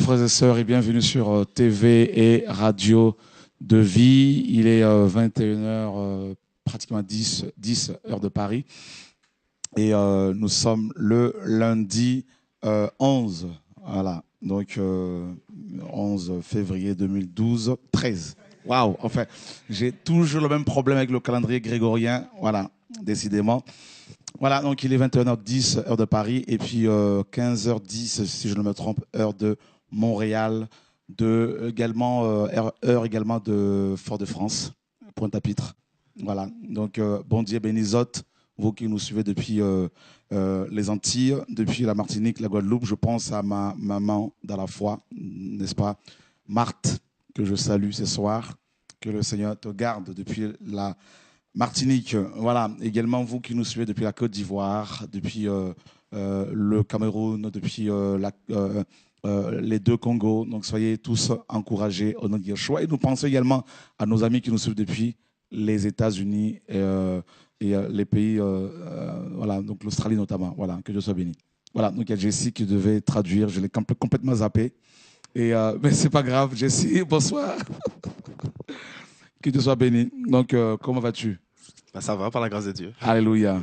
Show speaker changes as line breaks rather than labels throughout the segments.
frères et sœurs, et bienvenue sur TV et Radio de Vie. Il est 21h, pratiquement 10 heures de Paris. Et nous sommes le lundi 11. Voilà, donc 11 février 2012, 13. Waouh, enfin, j'ai toujours le même problème avec le calendrier grégorien. Voilà, décidément. Voilà, donc il est 21h10, heure de Paris, et puis 15h10, si je ne me trompe, heure de Montréal, heure également de Fort-de-France, Pointe-à-Pitre. Voilà, donc bon Dieu bénisote, vous qui nous suivez depuis les Antilles, depuis la Martinique, la Guadeloupe. Je pense à ma maman dans la foi, n'est-ce pas, Marthe, que je salue ce soir. Que le Seigneur te garde depuis la Martinique. Voilà, également vous qui nous suivez depuis la Côte d'Ivoire, depuis le Cameroun, depuis les deux Congos. Donc soyez tous encouragés au nom de Yeshua. Et nous pensons également à nos amis qui nous suivent depuis les États-Unis et les pays, voilà, donc l'Australie notamment. Voilà, que Dieu soit béni. Voilà, donc il y a Jessie qui devait traduire. Je l'ai complètement zappé. Mais c'est pas grave, Jessie, bonsoir. Que Dieu soit béni. Donc, comment vas-tu?
Ça va, par la grâce de Dieu.
Alléluia.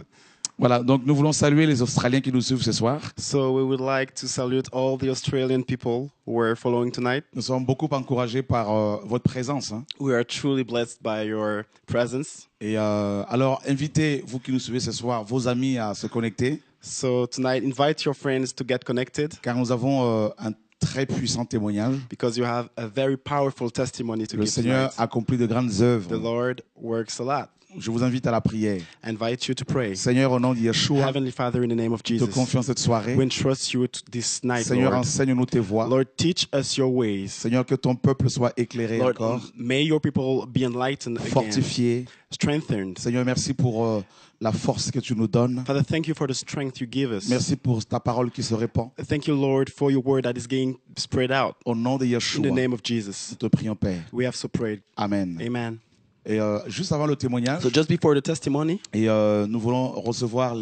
Voilà, donc nous voulons saluer les Australiens qui nous suivent ce soir.
So we would like to salute all the Australian people who are following tonight.
Nous sommes beaucoup encouragés par votre présence. Hein.
We are truly blessed by your presence.
Et alors, invitez, vous qui nous suivez ce soir, vos amis à se connecter.
So tonight, invite your friends to get connected.
Car nous avons un très puissant témoignage.
Because you have a very powerful testimony to
Le
give
Seigneur
tonight.
accomplit de grandes œuvres.
The Lord works a lot.
Je vous invite à la prière.
I invite you to pray.
Seigneur, au nom de Yeshua,
Heavenly Father, in the name of
te
Jesus,
confions cette soirée.
we entrust you this night,
Seigneur,
Lord.
enseigne-nous tes voies.
Lord, teach us your ways.
Seigneur, que ton peuple soit éclairé
Lord,
encore,
may your people be enlightened again,
fortifié.
strengthened.
Seigneur, merci pour la force que tu nous donnes.
Father, thank you for the strength you give us.
Merci pour ta parole qui se répand.
Thank you, Lord, for your word that is getting spread out.
Au nom de
In
Yeshua,
the name of Jesus,
nous te prions, Père.
we have so prayed.
Amen.
Amen.
Et juste avant le témoignage,
So just before the testimony,
et nous voulons recevoir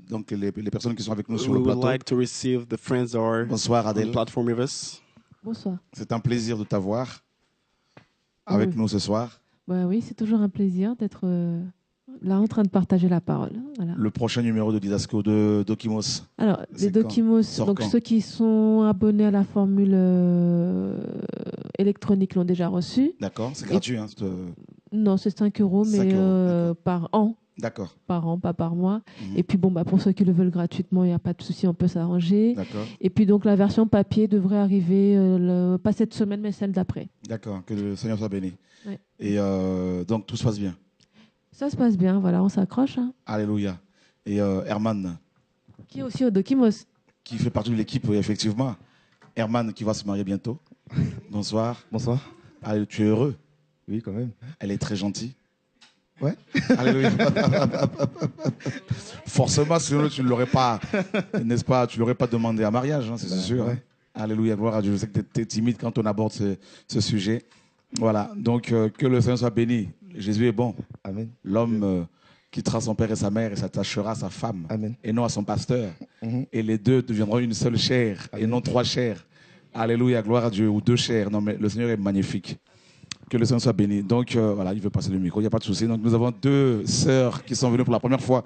donc les personnes qui sont avec nous sur
we
le
would
plateau.
like to receive the friends that are
Bonsoir
on the
Adèle.
platform with us.
Bonsoir.
C'est un plaisir de t'avoir avec
Oui.
nous ce soir.
Bah oui, c'est toujours un plaisir d'être là en train de partager la parole. Voilà.
Le prochain numéro de Didasco de Dokimos.
Alors,
C'est
les
quand
Dokimos,
Sort
donc
quand
ceux qui sont abonnés à la formule électronique l'ont déjà reçu.
D'accord, c'est gratuit. Hein,
Non, c'est 5 euros,
5
mais
euros,
par an.
D'accord.
Par an, pas par mois.
Mhm.
Et puis, bon, bah, pour ceux qui le veulent gratuitement, il n'y a pas de souci, on peut s'arranger.
D'accord.
Et puis, donc, la version papier devrait arriver, pas cette semaine, mais celle d'après.
D'accord, que le Seigneur soit béni.
Ouais.
Et donc tout se passe bien.
Ça se passe bien, voilà, on s'accroche. Hein.
Alléluia. Et Herman,
Qui est aussi au Dokimos.
qui fait partie de l'équipe, oui, effectivement. Herman qui va se marier bientôt. Bonsoir.
Bonsoir.
Allez, tu es heureux?
Oui, quand même.
Elle est très gentille.
Ouais.
Alléluia. Forcément, sinon tu ne l'aurais pas, n'est-ce pas? Tu l'aurais pas demandé à mariage, hein, c'est sûr.
ouais.
Hein. Alléluia, gloire à Dieu. Je sais que tu es timide quand on aborde ce sujet. Voilà, donc que le Seigneur soit béni. Jésus est bon.
Amen.
L'homme quittera son père et sa mère et s'attachera à sa femme.
Amen.
Et non à son pasteur.
Mhm.
Et les deux deviendront une seule chair et non 3 chairs. Alléluia, gloire à Dieu, ou 2 chairs. Non, mais le Seigneur est magnifique. Que le Seigneur soit béni. Donc, voilà, il veut passer le micro, il n'y a pas de souci. Donc, nous avons 2 sœurs qui sont venues pour la première fois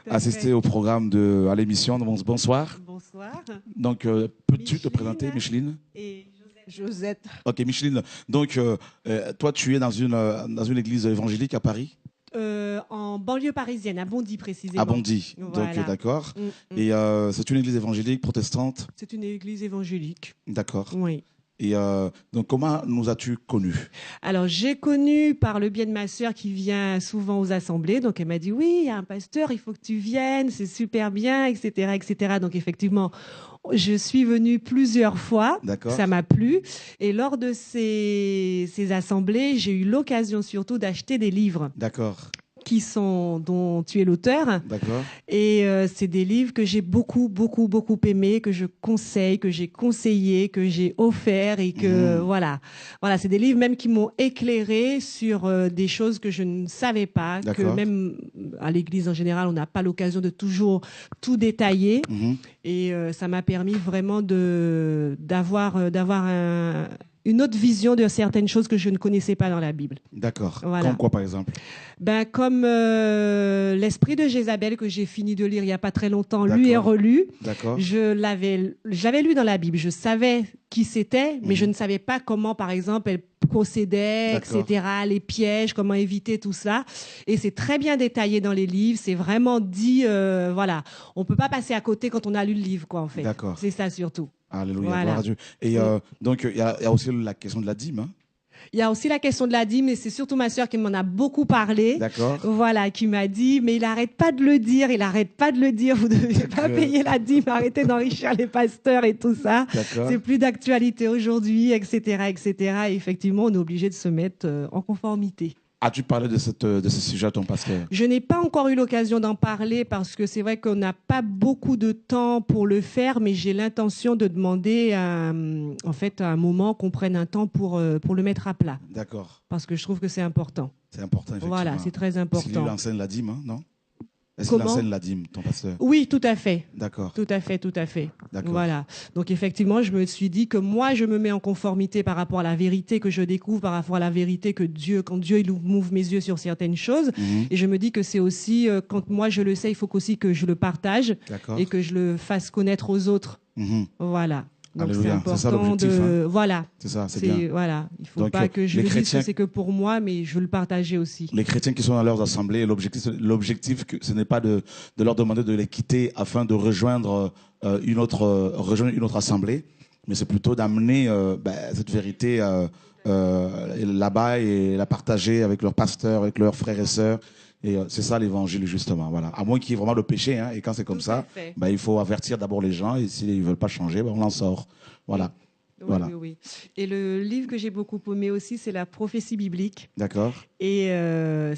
assister au programme, à l'émission. Donc, bonsoir.
Bonsoir.
Donc, peux-tu te
Micheline.
présenter, Micheline?
Et Josette.
Ok, Micheline. Donc, toi, tu es dans une église évangélique à Paris?
En banlieue parisienne, à Bondy précisément.
À Bondy.
Voilà.
Donc, d'accord.
Mm, mm.
Et c'est une église évangélique protestante?
C'est une église évangélique.
D'accord.
Oui.
Et donc, comment nous as-tu connus?
Alors, j'ai connu par le biais de ma sœur qui vient souvent aux assemblées. Donc, elle m'a dit, oui, il y a un pasteur, il faut que tu viennes, c'est super bien, etc., etc. Donc, effectivement, je suis venue plusieurs fois.
D'accord.
Ça m'a plu. Et lors de ces assemblées, j'ai eu l'occasion surtout d'acheter des livres
D'accord.
dont tu es l'auteur.
D'accord.
Et c'est des livres que j'ai beaucoup aimés, que je conseille, que j'ai conseillé, que j'ai offert et que voilà, c'est des livres même qui m'ont éclairé sur des choses que je ne savais pas, que
D'accord.
même à l'église en général, on n'a pas l'occasion de toujours tout détailler. Et ça m'a permis vraiment d'avoir une autre vision de certaines choses que je ne connaissais pas dans la Bible.
D'accord.
Voilà.
Comme quoi, par exemple?
Comme l'Esprit de Jézabel que j'ai fini de lire il n'y a pas très longtemps, lu et
D'accord.
relu.
D'accord.
Je l'avais lu dans la Bible. Je savais qui c'était, mais je ne savais pas comment, par exemple, elle procédait,
D'accord.
etc., les pièges, comment éviter tout ça. Et c'est très bien détaillé dans les livres. C'est vraiment dit, voilà. On ne peut pas passer à côté quand on a lu le livre, quoi, en fait.
D'accord.
C'est ça surtout.
Alléluia,
Voilà.
gloire à Dieu. Et donc, il y a aussi la question de la dîme. Hein.
Il y a aussi la question de la dîme, et c'est surtout ma sœur qui m'en a beaucoup parlé.
D'accord.
Voilà, qui m'a dit, mais il n'arrête pas de le dire, vous ne devez pas payer la dîme, arrêtez d'enrichir les pasteurs et tout ça.
D'accord.
C'est plus d'actualité aujourd'hui, etc., etc. Et effectivement, on est obligé de se mettre en conformité.
As-tu parlé de ce sujet à ton pasteur?
Je n'ai pas encore eu l'occasion d'en parler parce que c'est vrai qu'on n'a pas beaucoup de temps pour le faire, mais j'ai l'intention de demander en fait, à un moment qu'on prenne un temps pour le mettre à plat.
D'accord.
Parce que je trouve que c'est important.
C'est important, effectivement.
Voilà, c'est très
Est-ce qu'il
important.
enseigne la dîme, hein, non? Est-ce qu'il
Comment?
enseigne la dîme, ton pasteur?
Oui, tout à fait.
D'accord.
Tout à fait.
D'accord.
Voilà. Donc effectivement, je me suis dit que moi, je me mets en conformité par rapport à la vérité que je découvre, par rapport à la vérité que quand Dieu il m'ouvre mes yeux sur certaines choses. Et je me dis que c'est aussi, quand moi je le sais, il faut aussi que je le partage
D'accord.
et que je le fasse connaître aux autres. Voilà. Donc c'est
Alléluia. C'est ça
important
l'objectif,
de... Voilà.
C'est ça, c'est bien.
Voilà. Il ne faut
Donc,
pas que je
les
le dise
chrétiens-
que c'est que pour moi, mais je veux le partager aussi.
Les chrétiens qui sont dans leurs assemblées, l'objectif, ce n'est pas de leur demander de les quitter afin de rejoindre une autre assemblée, mais c'est plutôt d'amener cette vérité là-bas et la partager avec leurs pasteurs, avec leurs frères et sœurs. Et c'est ça l'évangile, justement. Voilà. À moins qu'il y ait vraiment le péché, hein, et quand c'est comme
Tout
ça,
à fait.
il faut avertir d'abord les gens, et s'ils ne veulent pas changer, on l'en sort. Voilà.
Oui,
Voilà.
oui. Et le livre que j'ai beaucoup aimé aussi, c'est la prophétie biblique.
D'accord.
Et oh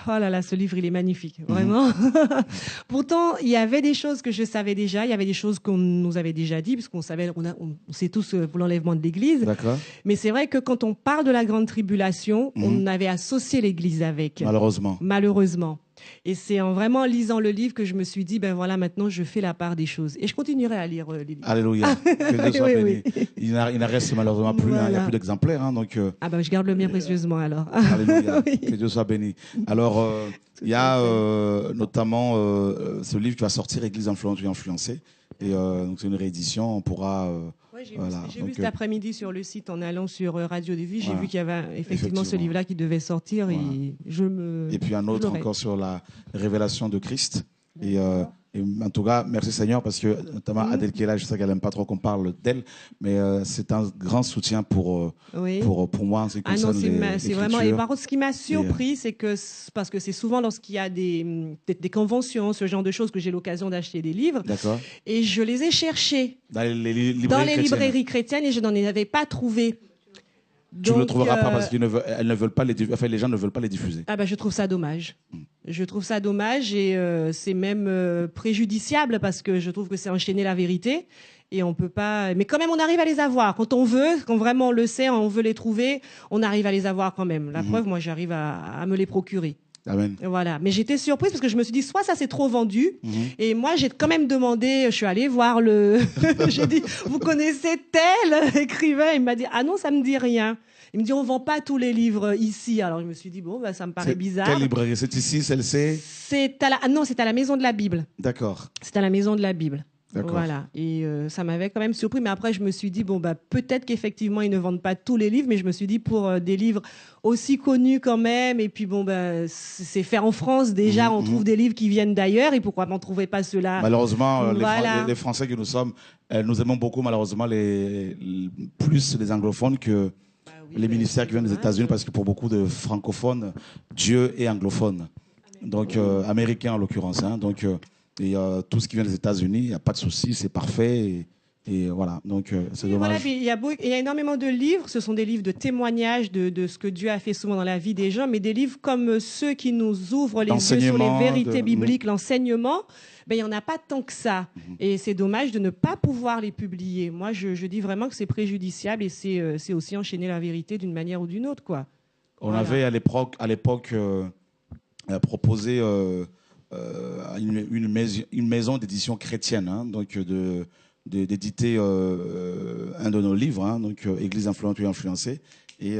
là là, ce livre, il est magnifique, vraiment. Pourtant, il y avait des choses que je savais déjà, il y avait des choses qu'on nous avait déjà dit, puisqu'on savait, on sait tous pour l'enlèvement de l'Église.
D'accord.
Mais c'est vrai que quand on parle de la grande tribulation, on avait associé l'Église avec. Malheureusement. Et c'est en vraiment lisant le livre que je me suis dit, ben voilà, maintenant je fais la part des choses. Et je continuerai à lire les livres.
Alléluia. Que Dieu soit
Oui,
béni.
oui.
Il n'en reste malheureusement plus, hein, il n'y a
Voilà.
plus d'exemplaires. Hein, donc,
Ah ben je garde le mien précieusement alors.
Alléluia.
Oui.
Que Dieu soit béni. Alors, il y a notamment ce livre qui va sortir, Église influencée. Et donc, c'est une réédition. On pourra.
Ouais, j'ai
Voilà.
vu
Donc,
cet après-midi sur le site en allant sur Radio Dévie, j'ai
voilà.
vu qu'il y avait effectivement ce
Effectivement.
livre-là qui devait sortir
Voilà.
et
Et puis un autre
l'aurai.
encore sur la révélation de Christ. Et en tout cas, merci Seigneur, parce que notamment Adèle qui est là, je sais qu'elle n'aime pas trop qu'on parle d'elle, mais c'est un grand soutien pour
Oui.
moi en ce qui
Ah non,
concerne
c'est vraiment. Et
l'écriture.
par contre, ce qui m'a surpris, c'est que parce que c'est souvent lorsqu'il y a peut-être des conventions, ce genre de choses, que j'ai l'occasion d'acheter des livres,
D'accord.
et je les ai cherchés
Dans les librairies
dans les
chrétiennes.
librairies chrétiennes et je n'en avais pas trouvé.
Tu ne le
Donc,
trouveras pas parce qu'ils elles ne veulent pas les gens ne veulent pas les diffuser.
Ah bah, je trouve ça dommage. Je trouve ça dommage et c'est même préjudiciable parce que je trouve que c'est enchaîner la vérité et on peut pas. Mais quand même, on arrive à les avoir quand on veut, quand vraiment on le sait, on veut les trouver, on arrive à les avoir quand même. La preuve, moi, j'arrive à me les procurer.
Amen.
Voilà. Mais j'étais surprise parce que je me suis dit, soit ça c'est trop vendu, et moi j'ai quand même demandé, je suis allée voir j'ai dit, vous connaissez tel écrivain? Il m'a dit, ah non, ça me dit rien. Il me dit, on vend pas tous les livres ici. Alors je me suis dit, bon, bah, ça me paraît bizarre.
Quelle librairie? C'est ici, celle-ci?
Non, c'est à la Maison de la Bible.
D'accord.
C'est à la Maison de la Bible.
D'accord.
Voilà. Et ça m'avait quand même surpris. Mais après, je me suis dit, bon, bah, peut-être qu'effectivement, ils ne vendent pas tous les livres. Mais je me suis dit, pour des livres aussi connus quand même, et puis bon, bah, c'est fait en France. Déjà, on trouve des livres qui viennent d'ailleurs. Et pourquoi on ne trouvait pas ceux-là?
Malheureusement,
Voilà.
les Français que nous sommes, nous aimons beaucoup malheureusement plus les anglophones que
Bah oui,
les
bah,
ministères qui viennent des
dommage.
États-Unis, parce que pour beaucoup de francophones, Dieu est anglophone. Donc, américain en l'occurrence. Hein. Donc, tout ce qui vient des États-Unis, il n'y a pas de souci, c'est parfait. Et voilà, donc c'est
Oui, voilà,
dommage.
puis il y a énormément de livres. Ce sont des livres de témoignages de ce que Dieu a fait souvent dans la vie des gens, mais des livres comme ceux qui nous ouvrent les yeux sur les
D'enseignement,
vérités bibliques, l'enseignement, ben, il n'y en a pas tant que ça. Et c'est dommage de ne pas pouvoir les publier. Moi, je dis vraiment que c'est préjudiciable et c'est aussi enchaîner la vérité d'une manière ou d'une autre, quoi.
On
Voilà.
avait à l'époque proposé une maison d'édition chrétienne, hein, donc d'éditer un de nos livres, hein, donc Église influente ou influencée, et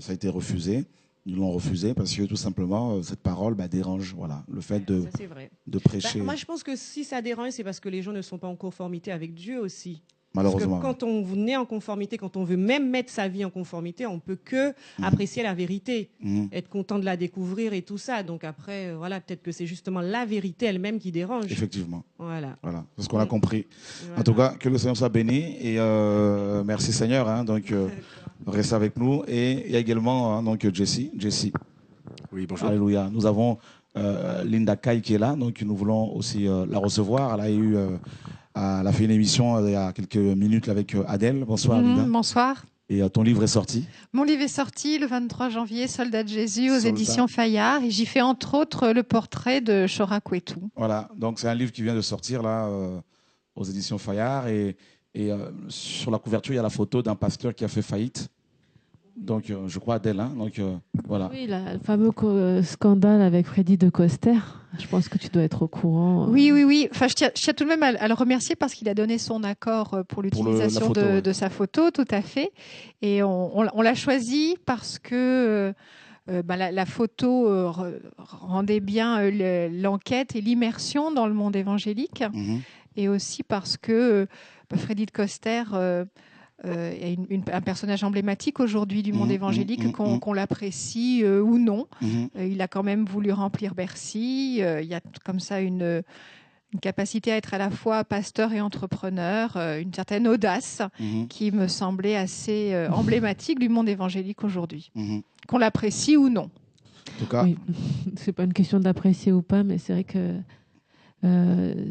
ça a été refusé. Ils l'ont refusé parce que tout simplement cette parole dérange. Voilà, le fait
Ça, c'est vrai.
de prêcher,
Moi, je pense que si ça dérange, c'est parce que les gens ne sont pas en conformité avec Dieu aussi.
malheureusement.
Parce que quand on est en conformité, quand on veut même mettre sa vie en conformité, on peut que apprécier la vérité, être content de la découvrir et tout ça. Donc après, voilà, peut-être que c'est justement la vérité elle-même qui dérange.
Effectivement.
Voilà.
Voilà, c'est ce qu'on a compris.
Voilà.
En tout cas, que le Seigneur soit béni et merci Seigneur. Hein, donc, restez avec nous. Et il y a également hein, donc Jessie.
Oui, bonjour.
Alléluia. Nous avons Linda Kai qui est là, donc nous voulons aussi la recevoir. Elle a fait une émission il y a quelques minutes avec Adèle. Bonsoir Linda.
Bonsoir.
Et ton livre est sorti.
Mon livre est sorti le 23 janvier, Soldat de Jésus, aux
Soldat.
éditions Fayard. Et j'y fais entre autres le portrait de Chora Kouetou.
Voilà, donc c'est un livre qui vient de sortir là aux éditions Fayard. Et sur la couverture, il y a la photo d'un pasteur qui a fait faillite. Donc, je crois Adèle. Hein, donc, voilà.
Oui, le fameux scandale avec Freddy de Coster. Je pense que tu dois être au courant.
Oui. Enfin, je tiens tout de même à le remercier parce qu'il a donné son accord pour l'utilisation
photo, ouais.
de sa photo, tout à fait. Et on l'a choisi parce que la photo rendait bien l'enquête et l'immersion dans le monde évangélique.
Mhm.
Et aussi parce que Freddy de Coster est un personnage emblématique aujourd'hui du monde évangélique, qu'on l'apprécie ou non. Il a quand même voulu remplir Bercy. Il y a comme ça une capacité à être à la fois pasteur et entrepreneur, une certaine audace qui me semblait assez emblématique du monde évangélique aujourd'hui, qu'on l'apprécie ou non.
En tout cas,
Oui, c'est pas une question d'apprécier ou pas, mais c'est vrai que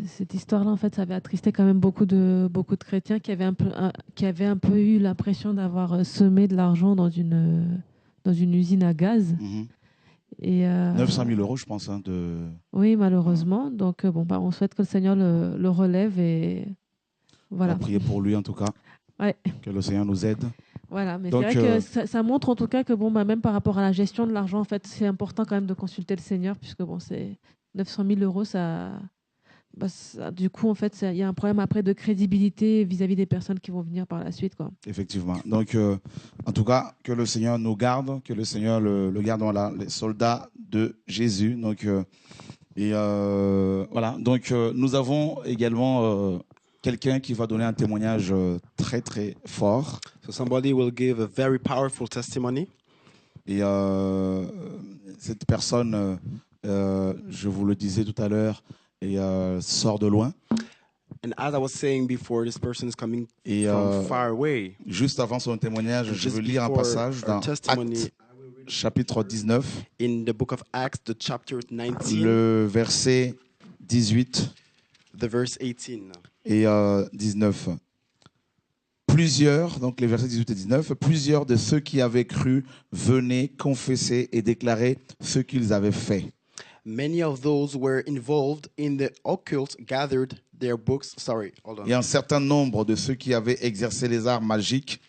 cette histoire-là, en fait, ça avait attristé quand même beaucoup de chrétiens qui avaient un peu eu l'impression d'avoir semé de l'argent dans une usine à gaz. Et
900 000 euros, je pense. Hein,
oui, malheureusement. Donc, on souhaite que le Seigneur le relève et
On
voilà.
va prier pour lui, en tout cas.
Ouais.
Que le Seigneur nous aide.
Voilà, mais
Donc,
c'est vrai que ça montre en tout cas que même par rapport à la gestion de l'argent, en fait, c'est important quand même de consulter le Seigneur, puisque c'est 900 000 euros, du coup, en fait, il y a un problème après de crédibilité vis-à-vis des personnes qui vont venir par la suite, quoi.
Effectivement. Donc, en tout cas, que le Seigneur nous garde, que le Seigneur le garde dans les soldats de Jésus. Donc, voilà. Donc, nous avons également quelqu'un qui va donner un témoignage très, très fort.
So somebody will give a very powerful testimony.
Et cette personne, je vous le disais tout à l'heure, sort de loin.
And as I was saying before, this person is coming
Et
from far away.
juste avant son témoignage, je
Just
veux lire un
before
passage
our
dans
testimony,
Actes, chapitre 19,
in the book of Acts, the chapter 19,
le verset 18
the verse 18.
et 19. Donc les versets 18 et 19, plusieurs de ceux qui avaient cru venaient confesser et déclarer ce qu'ils avaient fait.
Many of those were involved in the occult gathered their books. Sorry, hold on.
Et un certain nombre de ceux qui avaient exercé les arts magiques,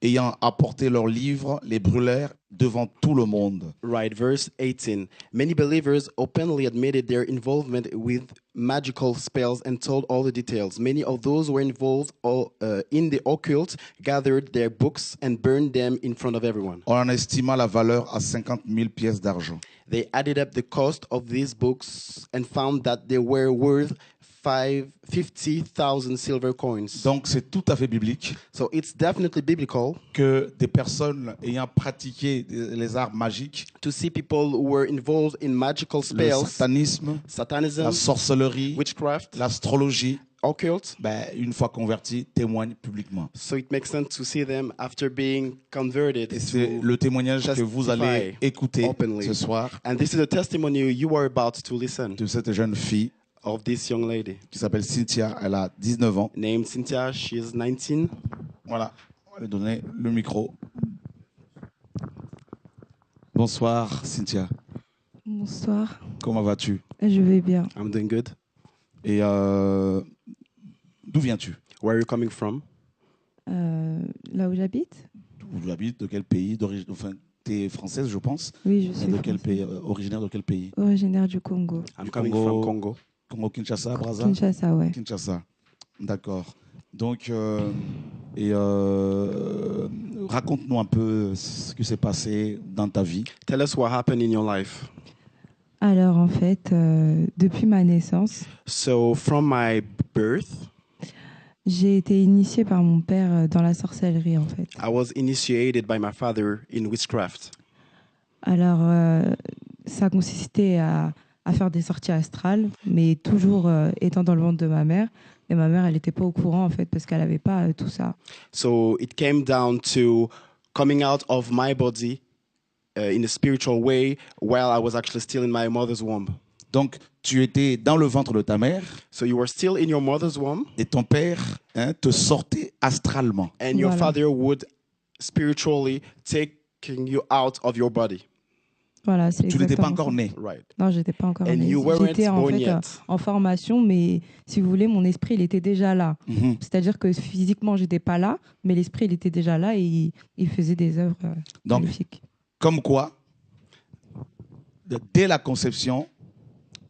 ayant apporté leurs livres, les brûlèrent devant tout le monde.
Right, verse 18. Many believers openly admitted their involvement with magical spells and told all the details. Many of those who were involved in the occult gathered their books and burned them in front of everyone.
On en estima la valeur à 50 000 pièces d'argent.
They added up the cost of these books and found that they were worth 50,000 silver coins.
Donc c'est tout à fait biblique
So it's definitely biblical
que des personnes ayant pratiqué les arts magiques,
to see people who were involved in magical
le
spells,
satanisme,
satanism,
la sorcellerie,
witchcraft,
l'astrologie,
occult.
une fois convertis, témoignent publiquement.
So it makes sense to see them after being converted.
Et c'est le témoignage que vous allez écouter
openly.
ce soir
And this is a testimony you are about to listen
de cette jeune fille
of this young lady
qui s'appelle Cynthia. Elle a 19 ans.
named Cynthia. She is 19.
Voilà, on va lui donner le micro. Bonsoir Cynthia,
Bonsoir,
comment vas-tu?
je vais bien.
I'm doing good.
Et d'où viens-tu?
Where are you coming from?
Là où j'habite?
Où tu habites? De quel pays d'origine? Enfin, tu es française, je pense.
Oui, je
Mais
suis
de quel
française.
pays, originaire de quel pays?
Originaire du Congo.
I'm
Du
coming
Congo.
from Congo.
Congo, Kinshasa, Brazza?
Kinshasa, ouais.
Kinshasa. D'accord. Donc, raconte-nous un peu ce qui s'est passé dans ta vie.
Tell us what happened in your life.
Alors, en fait, depuis ma naissance,
So, from my birth,
j'ai été initiée par mon père dans la sorcellerie, en fait.
I was initiated by my father in witchcraft.
Alors, ça consistait à faire des sorties astrales, mais toujours étant dans le ventre de ma mère. Et ma mère, elle n'était pas au courant, en fait, parce qu'elle n'avait pas tout ça.
So, it came down to coming out of my body in a spiritual way while I was actually still in my mother's womb.
Donc, tu étais dans le ventre de ta mère
So, you were still in your mother's womb,
et ton père te sortait astralement.
and your
Voilà.
father would spiritually taking you out of your body.
Voilà, c'est
Tu n'étais pas
exactement
encore
ça.
né.
Right.
Non, j'étais pas encore
And
née.
you weren't
J'étais en
born
fait
yet.
en formation, mais si vous voulez, mon esprit, il était déjà là.
Mhm.
C'est-à-dire que physiquement, j'étais pas là, mais l'esprit, il était déjà là et il faisait des œuvres
Donc,
magnifiques.
comme quoi, dès la conception,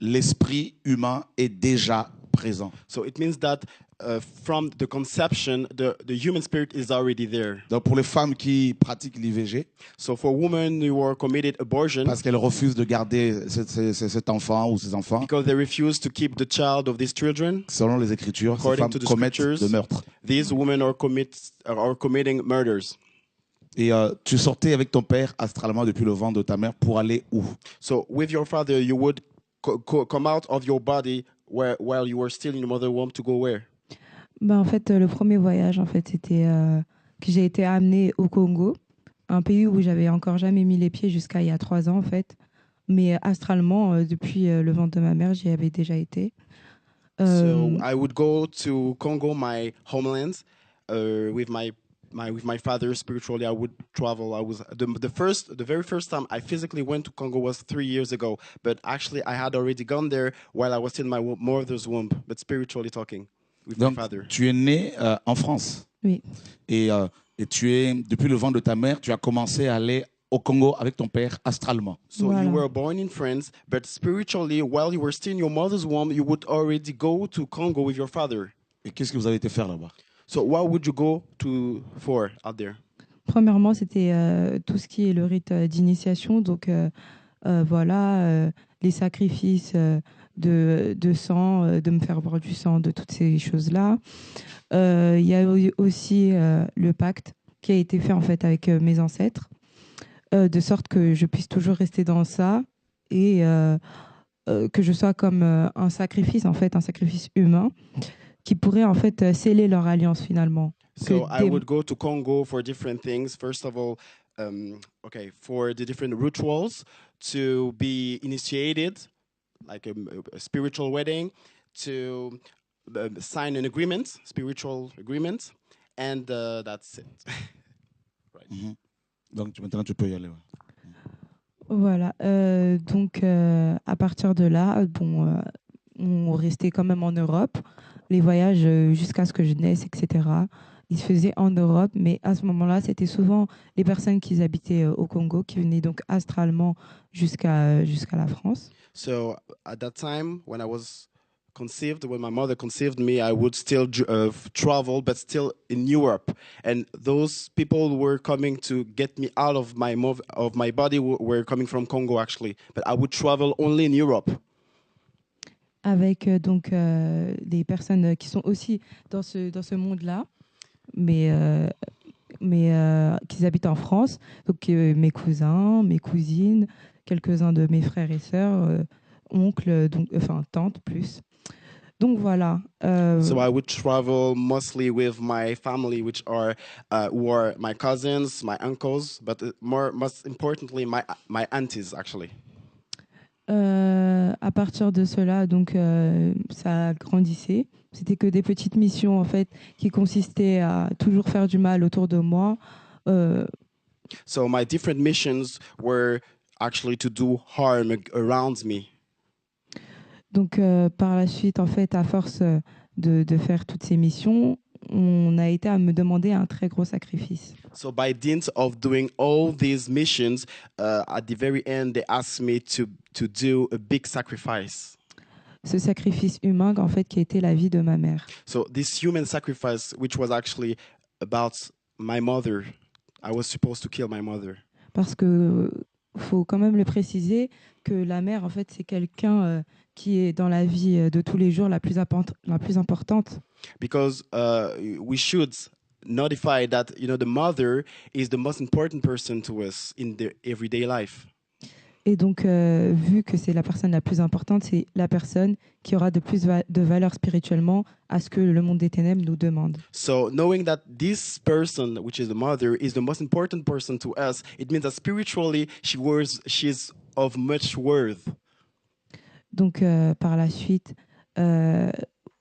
l'esprit humain est déjà présent.
So it means that from the conception, the human spirit is already there.
Donc, pour les femmes qui pratiquent l'IVG,
So for women who are committed abortion,
parce qu'elles refusent de garder cet enfant ou ces enfants,
because they refuse to keep the child of these children,
selon les Écritures, ces
according
femmes
to the
commettent
scriptures,
de meurtre.
these women are committing murders.
Et tu sortais avec ton père astralement depuis le ventre de ta mère pour aller où?
So with your father, you would come out of your body while you were still in your mother's womb to go where?
En fait, le premier voyage, en fait, c'était que j'ai été amenée au Congo, un pays où j'avais encore jamais mis les pieds jusqu'à il y a 3 ans, en fait. Mais astralement, depuis le ventre de ma mère, j'y avais déjà été.
So I would go to Congo, my homeland, with my father spiritually. I would travel. I was the very first time I physically went to Congo was 3 years ago. But actually, I had already gone there while I was still in my mother's womb. But spiritually talking with
Donc,
my father.
tu es né en France.
Oui.
Et tu es, depuis le ventre de ta mère, tu as commencé à aller au Congo avec ton père astralement.
So
Voilà.
you were born in France, but spiritually, while you were still in your mother's womb, you would already go to Congo with your father.
Et qu'est-ce que vous avez été faire là-bas?
So what would you go for out there?
Premièrement, c'était tout ce qui est le rite d'initiation. Donc, voilà, les sacrifices de sang, de me faire boire du sang, de toutes ces choses-là. Il y a aussi le pacte qui a été fait en fait avec mes ancêtres, de sorte que je puisse toujours rester dans ça et que je sois comme un sacrifice, en fait, un sacrifice humain qui pourrait en fait sceller leur alliance finalement.
So
Que
I
des-
would go to Congo for different things. First of all, for the different rituals to be initiated, like a spiritual wedding, to sign an agreement, spiritual agreement, and that's it.
Donc maintenant, tu peux y aller. Ouais.
Voilà. Donc, à partir de là, on restait quand même en Europe. Les voyages jusqu'à ce que je naisse, etc., ils se faisaient en Europe. Mais à ce moment-là, c'était souvent les personnes qui habitaient au Congo qui venaient donc astralement jusqu'à la France.
So at that time, when I was conceived, when my mother conceived me, I would still travel, but still in Europe. And those people who were coming to get me out of my body were coming from Congo, actually. But I would travel only in Europe.
Avec donc des personnes qui sont aussi dans ce monde-là, mais qui habitent en France. Donc mes cousins, mes cousines, quelques-uns de mes frères et sœurs, oncles, enfin tantes plus. Donc voilà.
So I would travel mostly with my family, which are who are my cousins, my uncles, but most importantly, my aunties, actually.
À partir de cela, donc ça grandissait. C'était que des petites missions en fait qui consistaient à toujours faire du mal autour de moi.
So my different missions were actually to do harm around me.
Donc par la suite, en fait, à force de faire toutes ces missions, on a été à me demander un très gros sacrifice.
So by dint of doing all these missions, at the very end, they asked me to do a big sacrifice.
Ce sacrifice humain, en fait, qui était la vie de ma mère.
So this human sacrifice, which was actually about my mother, I was supposed to kill my mother.
Parce que faut quand même le préciser que la mère, en fait, c'est quelqu'un qui est dans la vie de tous les jours la plus importante.
Because we should notify that the mother is the most important person to us in the everyday life.
Et donc, vu que c'est la personne la plus importante, c'est la personne qui aura de plus de valeur spirituellement à ce que le monde des ténèbres nous demande.
So knowing that this person, which is the mother, is the most important person to us, it means that spiritually she's of much worth.
Donc, par la suite,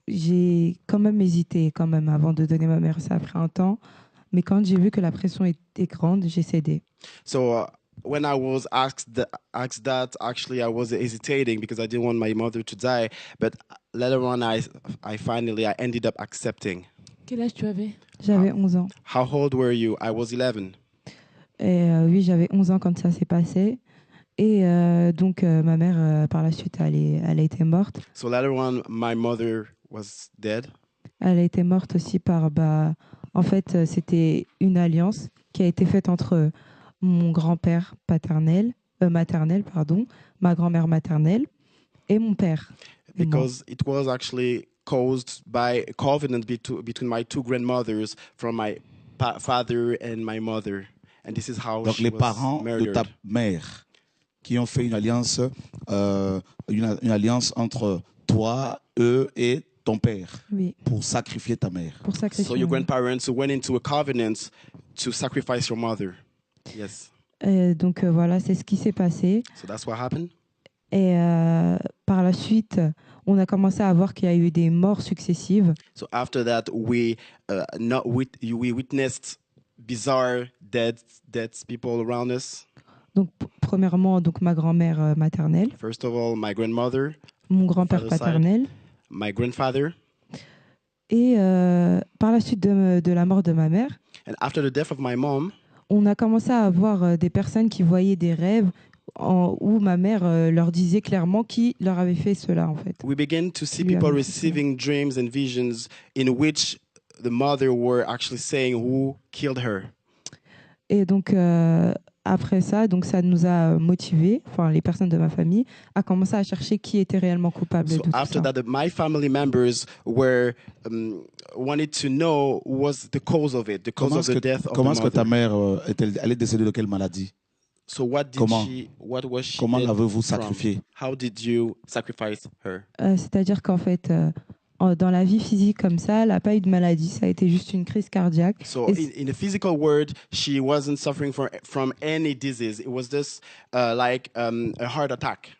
j'ai quand même hésité avant de donner ma mère. Ça a pris un temps. Mais quand j'ai vu que la pression était grande, j'ai cédé.
So when I was asked that, actually I was hesitating because I didn't want my mother to die. But later on, I ended up accepting.
Quel âge tu avais?
J'avais 11 ans.
How old were you? I was 11.
Et oui, j'avais 11 ans quand ça s'est passé. Et donc, ma mère, par la suite, elle a été morte.
So later on, my mother was dead.
Elle a été morte aussi par... en fait, c'était une alliance qui a été faite entre mon grand-père maternel, ma grand-mère maternelle et mon père.
Because it was actually caused by a covenant between my two grandmothers from my father and my mother. And this is how
Donc
she
les
was
parents
murdered.
de ta mère qui ont fait une alliance entre toi, eux et ton père
Oui,
pour sacrifier ta mère.
pour sacrifier.
So your grandparents went into a covenant to sacrifice your mother. Yes.
Donc voilà, c'est ce qui s'est passé.
So that's what happened.
Et par la suite, on a commencé à voir qu'il y a eu des morts successives.
So after that, we witnessed bizarre deaths people around us.
Donc premièrement, donc ma grand-mère maternelle,
First of all, my grandmother,
mon grand-père
Father's side.
paternel,
my grandfather,
et par la suite de la mort de ma mère,
and after the death of my mom,
on a commencé à avoir des personnes qui voyaient des rêves où ma mère leur disait clairement qui leur avait fait cela en fait.
we began to see
Lui
people
avait fait cela.
receiving dreams and visions in which the mother were actually saying who killed her.
Et donc après ça, donc ça nous a motivés, enfin les personnes de ma famille, à commencer à chercher qui était réellement coupable
So
de tout
after
ça.
that, my family members were wanted to know was the cause of it, the cause
Comment
of
est-ce
the
que,
death of
comment
the
est-ce que ta
mother.
mère elle est décédée de quelle maladie?
So what
Comment
was she
Comment
dead
l'avez-vous
from?
sacrifiée?
How did you sacrifice her?
C'est-à-dire qu'en fait, dans la vie physique comme ça, elle n'a pas eu de maladie, ça a été juste une crise cardiaque.
So in a physical word, she wasn't suffering from any disease. It was just like a heart attack.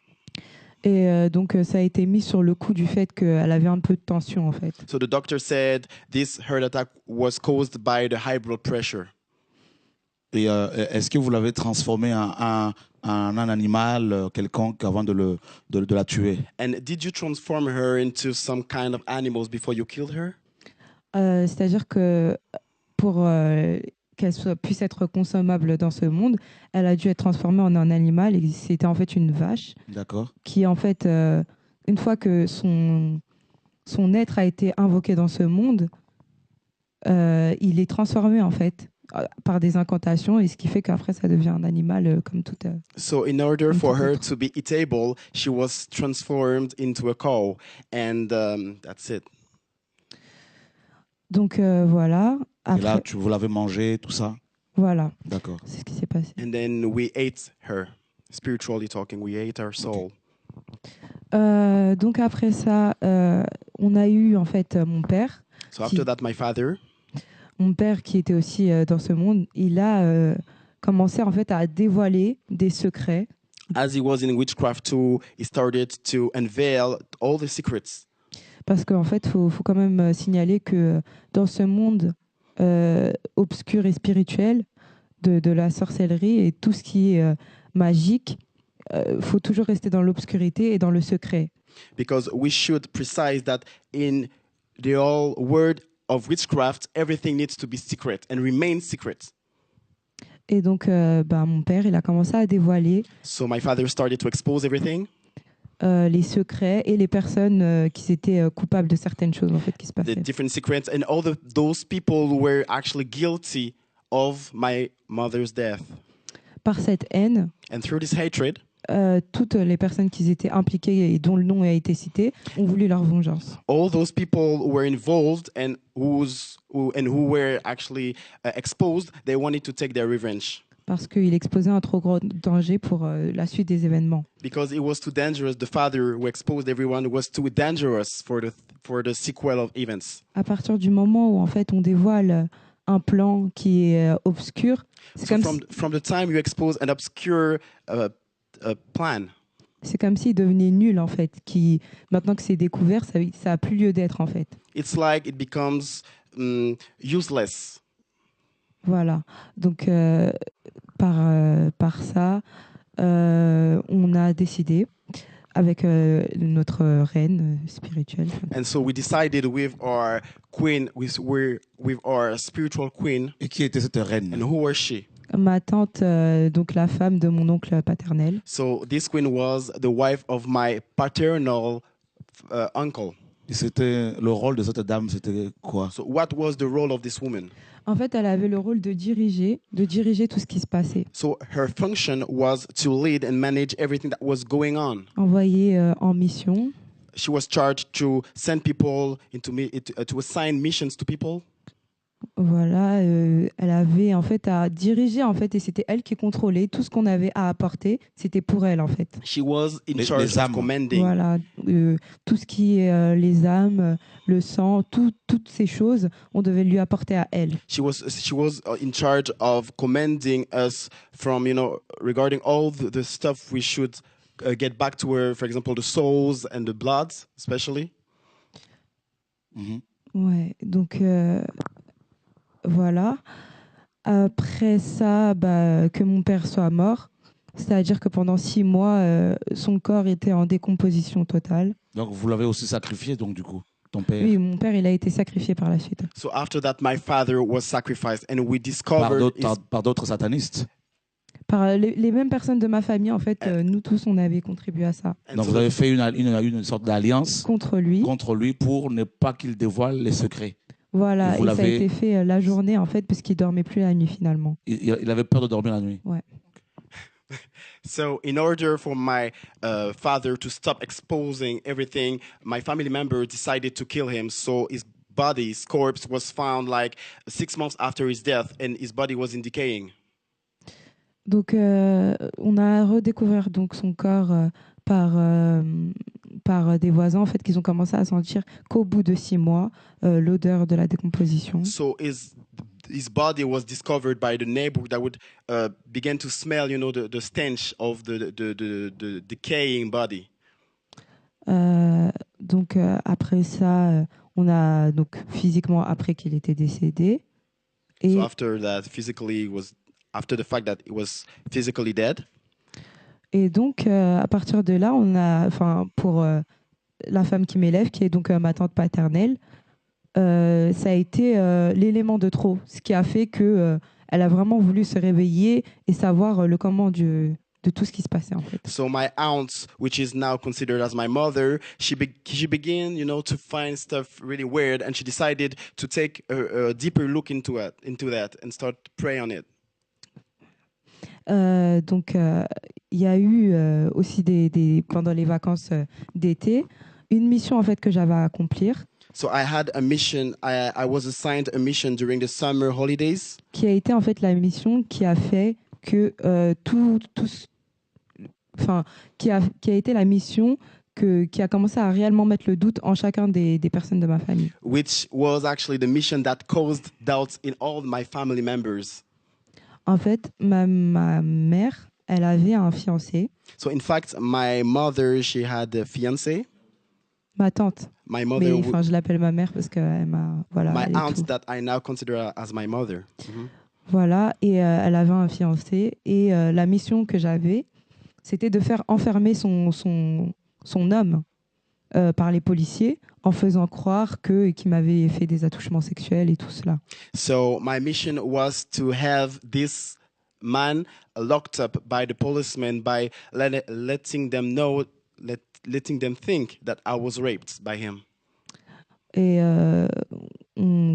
Et donc, ça a été mis sur le coup du fait qu'elle avait un peu de tension, en fait.
So the doctor said this heart attack was caused by the high blood pressure.
Et est-ce que vous l'avez transformée en un animal quelconque avant de la tuer?
And did you transform her into some kind of animals before you killed her?
C'est-à-dire que pour qu'elle puisse être consommable dans ce monde, elle a dû être transformée en un animal. Et c'était en fait une vache
D'accord.
qui, en fait, une fois que son être a été invoqué dans ce monde, il est transformé, en fait, par des incantations, et ce qui fait qu'après, ça devient un animal comme tout.
So in order for her to be eatable, she was transformed into a cow. And that's it.
Donc, voilà.
Et là,
Après,
vous l'avez mangé, tout ça?
voilà,
D'accord.
c'est ce qui s'est passé.
And then we ate her. Spiritually talking, we ate her soul.
Donc après ça, on a eu en fait mon père.
So after that, my father,
Mon père qui était aussi dans ce monde, il a commencé en fait à dévoiler des secrets.
As he was in witchcraft too, he started to unveil all the secrets.
Parce qu'en fait, faut quand même signaler que dans ce monde obscur et spirituel de la sorcellerie et tout ce qui est magique, faut toujours rester dans l'obscurité et dans le secret.
Because we should precise that in the whole world of witchcraft, everything needs to be secret and remain secret.
Et donc, mon père, il a commencé à dévoiler
So my father started to expose everything,
les secrets et les personnes qui étaient coupables de certaines choses en fait qui se
the
passaient.
different secrets, and all those people who were actually guilty of my mother's death.
Par cette haine,
And through this hatred,
toutes les personnes qui étaient impliquées et dont le nom a été cité ont voulu leur vengeance.
all those people who were involved and who were actually exposed, they wanted to take their revenge.
Parce qu'il exposait un trop gros danger pour la suite des événements.
Because it was too dangerous. The father who exposed everyone was too dangerous for the sequel of events.
À partir du moment où en fait on dévoile un plan qui est obscur, c'est
So
comme,
from the time you expose an obscure plan,
c'est comme s'il devenait nul en fait. Qui, maintenant que c'est découvert, ça a plus lieu d'être en fait.
it's like it becomes useless.
Voilà. Donc par ça, on a décidé avec notre reine spirituelle.
And so we decided with our queen, with our spiritual queen,
Et qui était cette reine?
and who was she?
Ma tante, donc la femme de mon oncle paternel.
So this queen was the wife of my paternal uncle.
Et c'était le rôle de cette dame, c'était quoi?
So what was the role of this woman?
En fait, elle avait le rôle de diriger tout ce qui se passait.
So her function was to lead and manage everything that was going on.
Envoyée en mission.
She was charged to send people to assign missions to people.
Voilà, elle avait en fait à diriger en fait et c'était elle qui contrôlait tout ce qu'on avait à apporter, c'était pour elle en fait.
She was in
Les
charge
âmes.
of commanding.
Voilà, tout ce qui est les âmes, le sang, toutes ces choses, on devait lui apporter à elle.
She was in charge of commanding us from, regarding all the stuff we should get back to her. For example, the souls and the blood, especially.
Ouais, donc voilà. Après ça, que mon père soit mort, c'est-à-dire que pendant 6 mois, son corps était en décomposition totale.
Donc vous l'avez aussi sacrifié, donc du coup, ton père,
Oui, mon père, il a été sacrifié par la suite.
So after that, my father was sacrificed, and we discovered
par d'autres satanistes.
Par les mêmes personnes de ma famille, en fait, nous tous, on avait contribué à ça.
and
Donc
so
vous avez fait une sorte d'alliance
Contre lui.
contre lui pour ne pas qu'il dévoile les secrets.
Voilà,
Vous
et ça a
l'avez-
été fait la journée, en fait, parce qu'il dormait plus la nuit, finalement.
Il avait peur de dormir la nuit.
So, in order for my father to stop exposing everything, my family member decided to kill him. So his body, his corpse, was found like 6 months after his death, and his body was in decaying.
Donc, on a redécouvert donc, son corps par des voisins, en fait, qu'ils ont commencé à sentir qu'au bout de 6 mois, l'odeur de la décomposition.
So his body was discovered by the neighbor that would begin to smell, the stench of the decaying body.
Donc, après ça, on a donc physiquement appris qu'il était décédé. Et
So after that, after the fact that he was physically dead.
Et donc, à partir de là, pour la femme qui m'élève, qui est donc ma tante paternelle, ça a été l'élément de trop, ce qui a fait que elle a vraiment voulu se réveiller et savoir le comment de tout ce qui se passait en fait.
So my aunt, which is now considered as my mother, she began, to find stuff really weird, and she decided to take a deeper look into that and start to pray on it.
Donc, il y a eu aussi pendant les vacances d'été une mission en fait que j'avais à accomplir.
So I had a mission. I was assigned a mission during the summer holidays.
Qui a été en fait la mission qui a fait que qui a été la mission qui a commencé à réellement mettre le doute en chacun des personnes de ma famille.
Which was actually the mission that caused doubts in all my family members.
En fait, ma mère elle avait un fiancé.
So in fact, my mother, she had a fiancé.
Ma tante.
My
Mais
mother,
enfin, je l'appelle ma mère parce qu'elle m'a. Voilà.
my
elle est
aunt
tout.
that I now consider as my mother. Mhm.
Voilà. Et elle avait un fiancé. Et la mission que j'avais, c'était de faire enfermer son homme par les policiers en faisant croire qu'il m'avait fait des attouchements sexuels et tout cela.
So my mission was to have this man locked up by the policemen by letting them know, letting them think that I was raped by him.
Et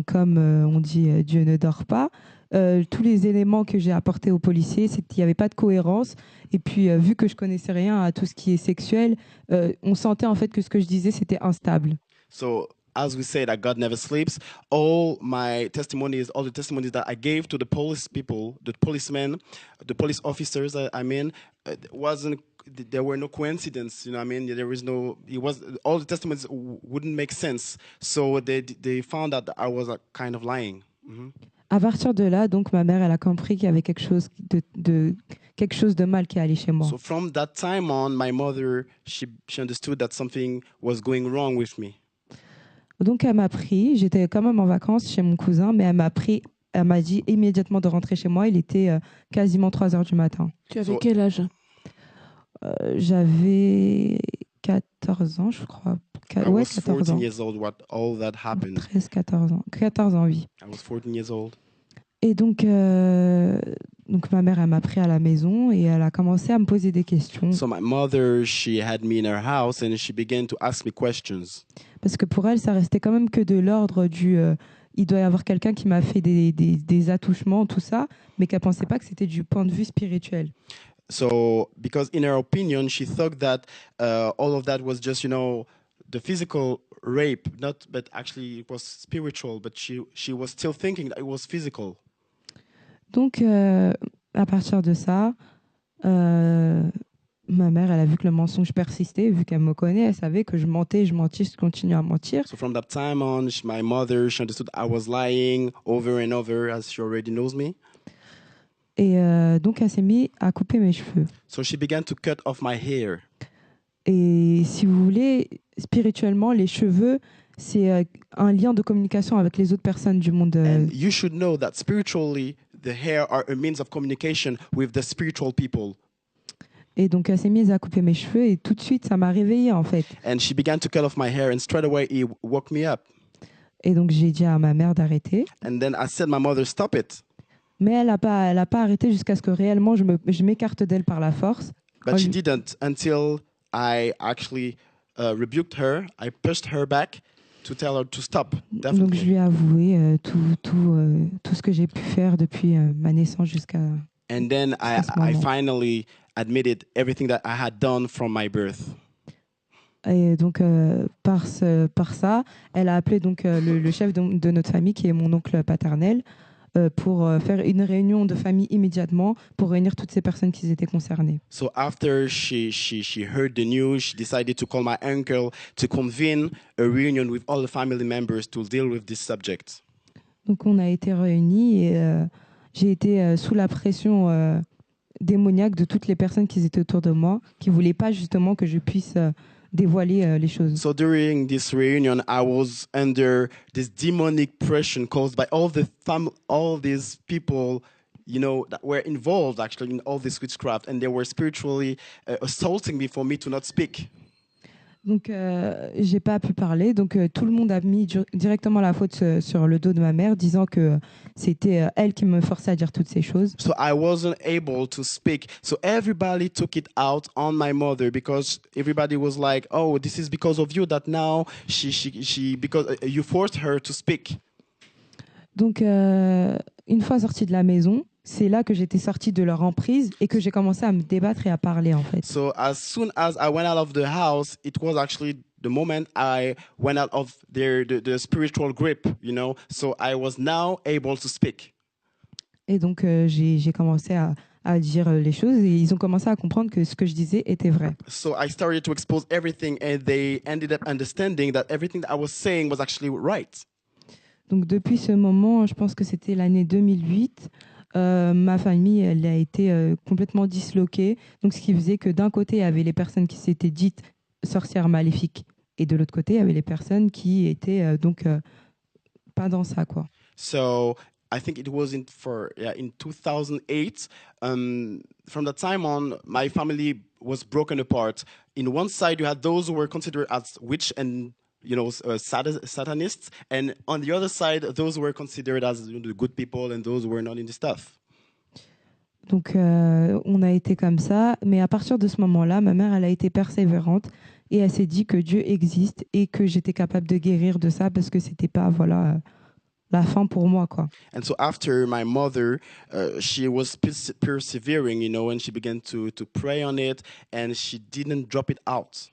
comme on dit, Dieu ne dort pas, tous les éléments que j'ai apportés aux policiers, c'est qu'il n'y avait pas de cohérence. Et puis, vu que je connaissais rien à tout ce qui est sexuel, on sentait en fait que ce que je disais, c'était instable.
So as we say that God never sleeps, all my testimonies, all the testimonies that I gave to the police people, the policemen, the police officers, there were no coincidence, you know what I mean? All the testimonies wouldn't make sense. So they found out that I was kind of lying. Mm-hmm.
À partir de là, donc, ma mère, elle a compris qu'il y avait quelque chose de mal qui allait chez moi.
So from that time on, my mother, she understood that something was going wrong with me.
Donc, elle m'a pris. J'étais quand même en vacances chez mon cousin, mais elle m'a dit immédiatement de rentrer chez moi. Il était quasiment 3 heures du matin.
Tu avais quel âge?
J'avais 14 ans, je crois.
I
Ouais,
was
14
14
ans.
years old when all that happened.
13, 14 ans. 14 ans, oui.
I was 14 years old.
Et donc ma mère, elle m'a pris à la maison et elle a commencé à me poser des questions.
So my mother, she had me in her house and she began to ask me questions.
Parce que pour elle, ça restait quand même que de l'ordre du... il doit y avoir quelqu'un qui m'a fait des attouchements, tout ça, mais qu'elle ne pensait pas que c'était du point de vue spirituel.
So, because in her opinion, she thought that all of that was just, the physical rape, but actually it was spiritual, but she was still thinking that it was physical.
Donc, à partir de ça, ma mère, elle a vu que le mensonge persistait, vu qu'elle me connaît, elle savait que je mentais, je continuais à mentir.
So from that time on, my mother, she understood I was lying over and over, as she already knows me.
Et donc, elle s'est mise à couper mes cheveux.
So she began to cut off my hair.
Et si vous voulez, spirituellement, les cheveux, c'est un lien de communication avec les autres personnes du monde.
And you should know that spiritually, the hair are a means of communication with the spiritual people.
Et donc, elle s'est mise à couper mes cheveux et tout de suite, ça m'a réveillée en fait.
And she began to cut off my hair and straight away it woke me up.
Et donc, j'ai dit à ma mère d'arrêter.
And then I said, my mother, stop it.
Mais elle a pas arrêté jusqu'à ce que réellement je m'écarte d'elle par la force.
But she didn't until I actually rebuked her. I pushed her back to tell her to stop. Definitely.
Donc, je lui ai avoué tout ce que j'ai pu faire depuis ma naissance jusqu'à...
And then I finally admitted everything that I had done from my birth.
Et donc, par ça, elle a appelé donc, le chef de notre famille, qui est mon oncle paternel, pour faire une réunion de famille immédiatement, pour réunir toutes ces personnes qui étaient concernées.
So after she heard the news, she decided to call my uncle to convene a reunion with all the family members to deal with this subject.
Donc, on a été réunis et j'ai été sous la pression démoniaque de toutes les personnes qui étaient autour de moi, qui ne voulaient pas justement que je puisse dévoiler les choses.
So during this reunion, I was under this demonic pressure caused by all these people, that were involved actually in all this witchcraft, and they were spiritually assaulting me for me to not speak.
Donc, j'ai pas pu parler. Donc, tout le monde a mis directement la faute sur le dos de ma mère, disant que c'était elle qui me forçait à dire toutes ces choses.
So I wasn't able to speak. So everybody took it out on my mother because everybody was like, "Oh, this is because of you that now she because you forced her to speak."
Donc, une fois sortie de la maison, c'est là que j'étais sortie de leur emprise et que j'ai commencé à me débattre et à parler en fait.
So as soon as I went out of the house, it was actually the moment I went out of the spiritual grip, So I was now able to speak.
Et donc j'ai commencé à dire les choses et ils ont commencé à comprendre que ce que je disais était vrai.
So I started to expose everything and they ended up understanding that everything that I was saying was actually right.
Donc depuis ce moment, je pense que c'était l'année 2008. ma famille, elle a été complètement disloquée. Donc, ce qui faisait que d'un côté, il y avait les personnes qui s'étaient dites sorcières maléfiques et de l'autre côté, il y avait les personnes qui étaient pas dans ça, quoi.
So I think it was in 2008. From that time on, my family was broken apart. In one side, you had those who were considered as witch and Satanists, and on the other side, those who were considered as the good people and those who were not in the stuff.
Donc, on a été comme ça. Mais à partir de ce moment-là, ma mère, elle a été persévérante et elle s'est dit que Dieu existe et que j'étais capable de guérir de ça parce que c'était pas, voilà, la fin pour moi, quoi.
And so after my mother, she was persevering, and she began to pray on it, and she didn't drop it out.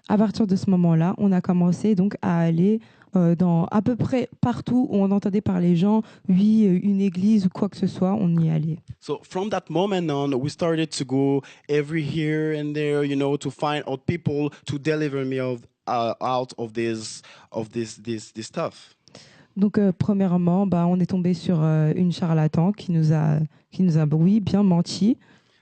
À partir de ce moment-là, on a commencé donc à aller dans à peu près partout où on entendait parler gens, oui, une église ou quoi que ce soit, on y allait.
So from that moment on, we started to go every here and there, to find out people to deliver me out of this stuff.
Donc, premièrement, on est tombé sur une charlatan qui nous a, oui, bien menti.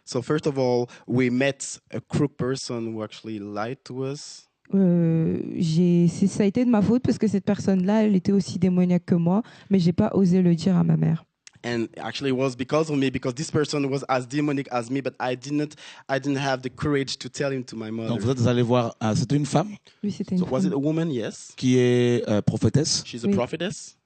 So first of all, we met a crook person who actually lied to us.
Ça a été de ma faute parce que cette personne-là, elle était aussi démoniaque que moi, mais j'ai pas osé le dire à ma mère.
And actually, it was because of me, because this person was as demonic as me, but I didn't have the courage to tell him to my mother.
Donc vous êtes allé voir, c'était une femme
Oui, c'était une
So was
femme.
it a woman? Yes.
qui est prophétesse,
She's a
Oui.
prophetess,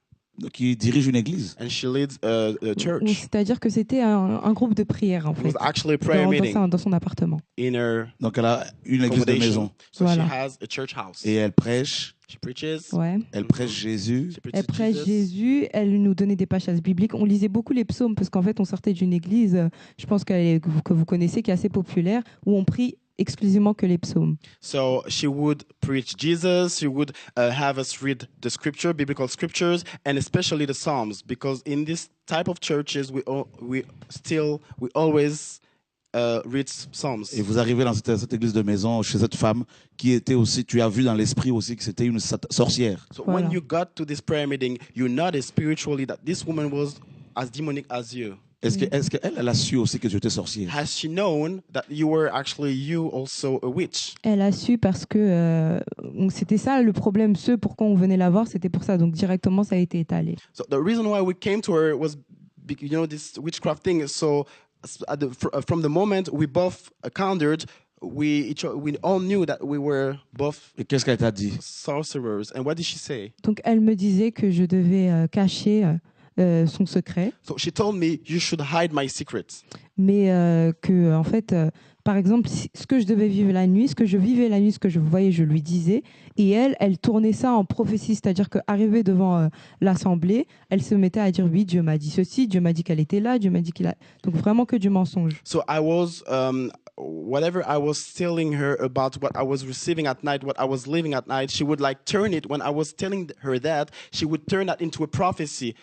qui dirige une église.
and she leads a church.
C'est-à-dire que c'était un groupe de prière, en
It
fait,
was actually a prayer meeting
dans son appartement.
in her
Donc elle a une église de
accommodation.
maison.
So
Voilà.
she has a church house.
Et elle prêche
She preaches.
Ouais.
Elle prêche Jésus.
She preaches
Elle prêche
Jesus.
Jésus, elle nous donnait des passages bibliques. On lisait beaucoup les psaumes parce qu'en fait, on sortait d'une église, je pense que vous connaissez, qui est assez populaire, où on prie exclusivement que les psaumes.
So she would preach Jesus. She would have us read the scripture, biblical scriptures, and especially the Psalms, because in this type of churches, we always read Psalms.
Et vous arrivez dans cette église de maison chez cette femme qui était aussi, tu as vu dans l'esprit aussi que c'était une sorcière.
So
Voilà.
when you got to this prayer meeting, you noticed spiritually that this woman was as demonic as you.
Est-ce qu'elle a su aussi que tu étais sorcière?
Has she known that you were actually also a witch?
Elle a su parce que c'était ça le problème. Pourquoi on venait la voir, c'était pour ça. Donc directement, ça a été étalé.
So the reason why we came to her was, this witchcraft thing. So from the moment we both encountered, we all knew that we were both
Et qu'est-ce qu'elle t'a dit?
sorcerers. And what did she say?
Donc elle me disait que je devais cacher son secret,
So she told me, you should hide my secrets.
mais que en fait, par exemple, ce que je devais vivre la nuit, ce que je vivais la nuit, ce que je voyais, je lui disais, et elle tournait ça en prophétie, c'est-à-dire qu'arrivée devant l'assemblée, elle se mettait à dire oui, Dieu m'a dit ceci, Dieu m'a dit qu'elle était là, Dieu m'a dit qu'il a, donc vraiment que du mensonge.
So I was, whatever I was telling her about what I was receiving at night, what I was living at night, she would turn it, when I was telling her that, she would turn that into a prophecy.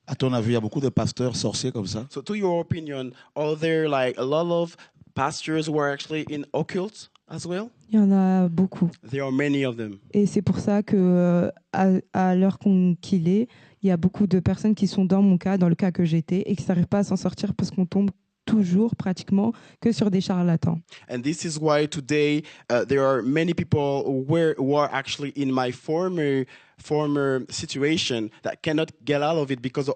À ton avis, il y a beaucoup de pasteurs sorciers comme ça?
So to your opinion, are there a lot of pastors who are actually in occult as well?
Il y en a beaucoup.
There are many of them.
Et c'est pour ça que à l'heure qu'il est, il y a beaucoup de personnes qui sont dans mon cas, dans le cas que j'étais, et qui n'arrivent pas à s'en sortir parce qu'on tombe toujours pratiquement que sur des charlatans.
And this is why today there are many people who are actually in my former situation that cannot get out of it because of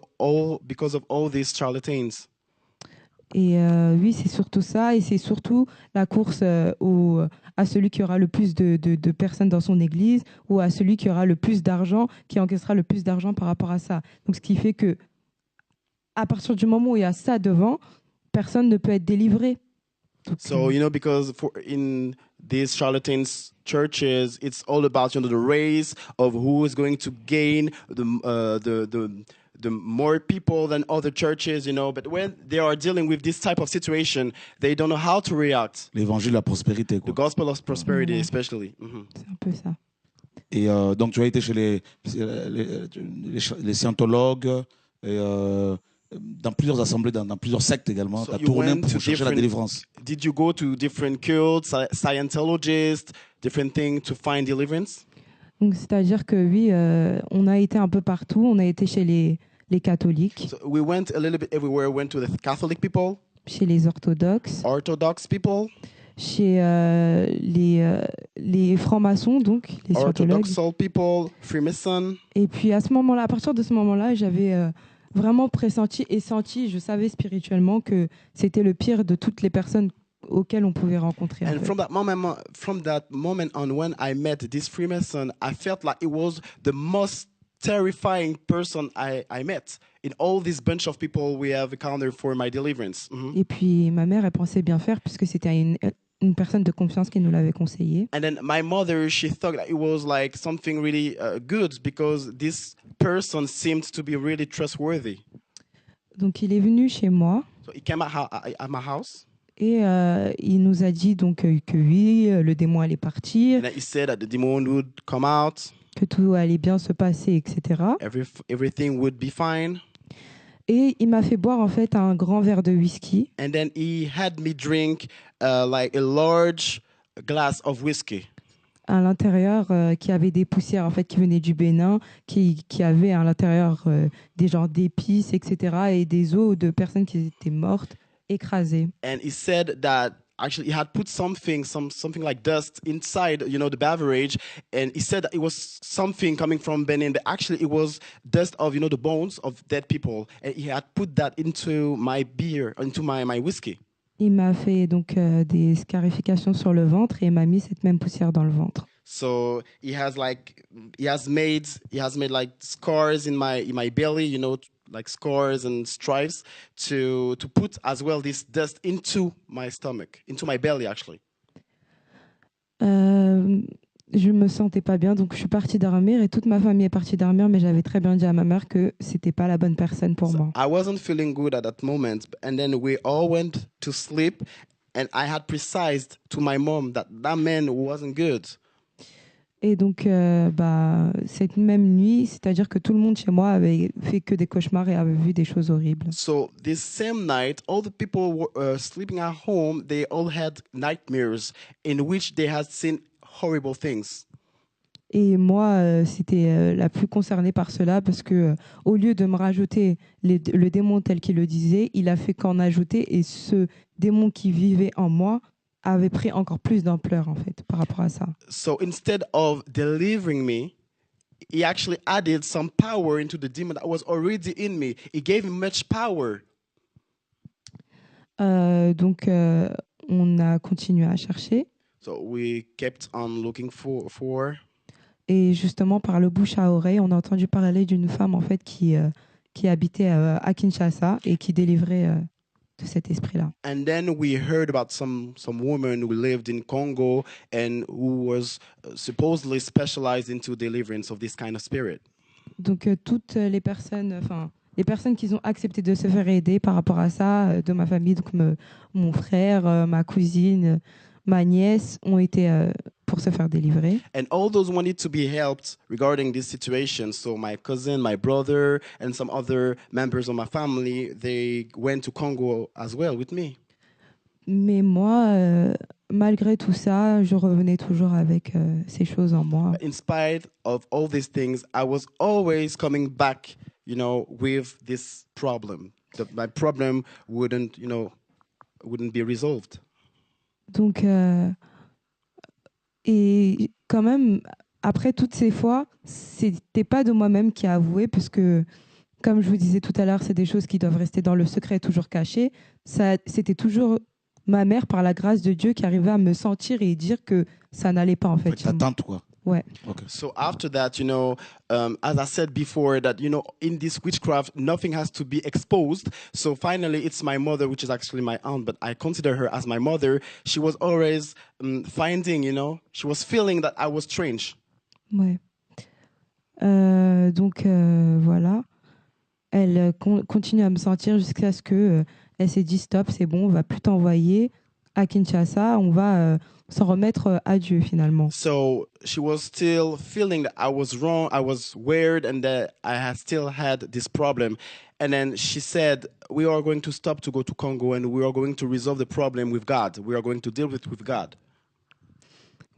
all these charlatans.
Et oui, c'est surtout ça, et c'est surtout la course à celui qui aura le plus de personnes dans son église, ou à celui qui aura le plus d'argent, qui encaissera le plus d'argent par rapport à ça. Donc ce qui fait que à partir du moment où il y a ça devant, personne ne peut être délivré. Donc,
So because in these charlatans churches, it's all about the race of who is going to gain the more people than other churches, But when they are dealing with this type of situation, they don't know how to react.
L'évangile de la prospérité,
The
quoi.
gospel of prosperity, especially.
c'est un peu ça.
Et donc tu as été chez les scientologues et dans plusieurs assemblées, dans plusieurs sectes également.
So
Tu as
you
tourné
went
pour
to
chercher la
different-
délivrance.
Did you go to different cults, Scientologists, different things to find deliverance?
Donc c'est-à-dire que oui, on a été un peu partout. On a été chez les catholiques,
So we went a little bit everywhere. Went to the Catholic people,
chez les orthodoxes,
Orthodox people,
chez les francs-maçons, donc les scientologues.
Orthodox people, Freemason.
Et puis à ce moment-là, à partir de ce moment-là, j'avais vraiment pressenti et senti, je savais spirituellement que c'était le pire de toutes les personnes auxquelles on pouvait rencontrer. en
And
fait.
from that moment on, when I met this Freemason, I felt like it was the most terrifying person I met in all this bunch of people we have encountered for my deliverance.
Et puis ma mère, elle pensait bien faire puisque c'était une personne de confiance qui nous l'avait conseillé.
And then my mother, she thought that it was like something really good because this person seemed to be really trustworthy.
Donc il est venu chez moi
So he came at my house
et il nous a dit donc que oui, le démon allait partir,
and then he said that the demon would come out,
que tout allait bien se passer, etc.
everything would be fine.
Et il m'a fait boire en fait un grand verre de whisky.
And then he had me drink like a large glass of whiskey.
À l'intérieur qui avait des poussières en fait qui venaient du Bénin, qui avait à l'intérieur des genres d'épices, etc. et des os de personnes qui étaient mortes, écrasées.
And he said that actually he had put something like dust inside, the beverage, and he said that it was something coming from Benin, but actually it was dust of, the bones of dead people, and he had put that into my beer, into my whiskey.
Il m'a fait donc des scarifications sur le ventre et il m'a mis cette même poussière dans le ventre.
So he has made like scars in my belly, like scars and stripes to put as well this dust into my stomach, into my belly actually.
Je me sentais pas bien, donc je suis partie dormir et toute ma famille est partie dormir, mais j'avais très bien dit à ma mère que c'était pas la bonne personne pour moi.
I wasn't feeling good at that moment, and then we all went to sleep, and I had precised to my mom that man wasn't good.
Et donc, cette même nuit, c'est-à-dire que tout le monde chez moi avait fait que des cauchemars et avait vu des choses horribles.
So this same night, all the people were sleeping at home. They all had nightmares in which they had seen horrible things.
Et moi, c'était la plus concernée par cela parce que au lieu de me rajouter le démon tel qu'il le disait, il a fait qu'en ajouter et ce démon qui vivait en moi avait pris encore plus d'ampleur en fait par rapport à ça.
So instead of delivering me, he actually added some power into the demon that was already in me. He gave me much power.
Donc, on a continué à chercher.
So we kept on looking for.
Et justement, par le bouche à oreille, on a entendu parler d'une femme en fait qui habitait à Kinshasa et qui délivrait de cet esprit-là.
And then we heard about some woman who lived in Congo and who was supposedly specialized into deliverance of this kind of spirit.
Donc toutes les personnes qui ont accepté de se faire aider par rapport à ça de ma famille, donc mon frère, ma cousine, ma nièce ont été pour se faire délivrer.
And all those wanted to be helped regarding this situation. So my cousin, my brother, and some other members of my family, they went to Congo as well with me.
Mais moi, malgré tout ça, je revenais toujours avec ces choses en moi.
In spite of all these things, I was always coming back, with this problem. My problem wouldn't be resolved.
Donc, et quand même, après toutes ces fois, c'était pas de moi-même qui a avoué, parce que, comme je vous disais tout à l'heure, c'est des choses qui doivent rester dans le secret, toujours cachées. C'était toujours ma mère, par la grâce de Dieu, qui arrivait à me sentir et dire que ça n'allait pas, en fait.
Ta tante, quoi.
Ouais.
Okay.
So after that, as I said before, that, in this witchcraft, nothing has to be exposed. So finally, it's my mother, which is actually my aunt, but I consider her as my mother. She was always finding, she was feeling that I was strange.
Ouais. Donc, voilà. Elle continue à me sentir jusqu'à ce que elle s'est dit stop, c'est bon, on va plus t'envoyer à Kinshasa, on va s'en remettre à Dieu finalement.
So she was still feeling that I was wrong, I was weird, and that I had still had this problem. And then she said, we are going to stop to go to Congo and we are going to resolve the problem with God. We are going to deal with God.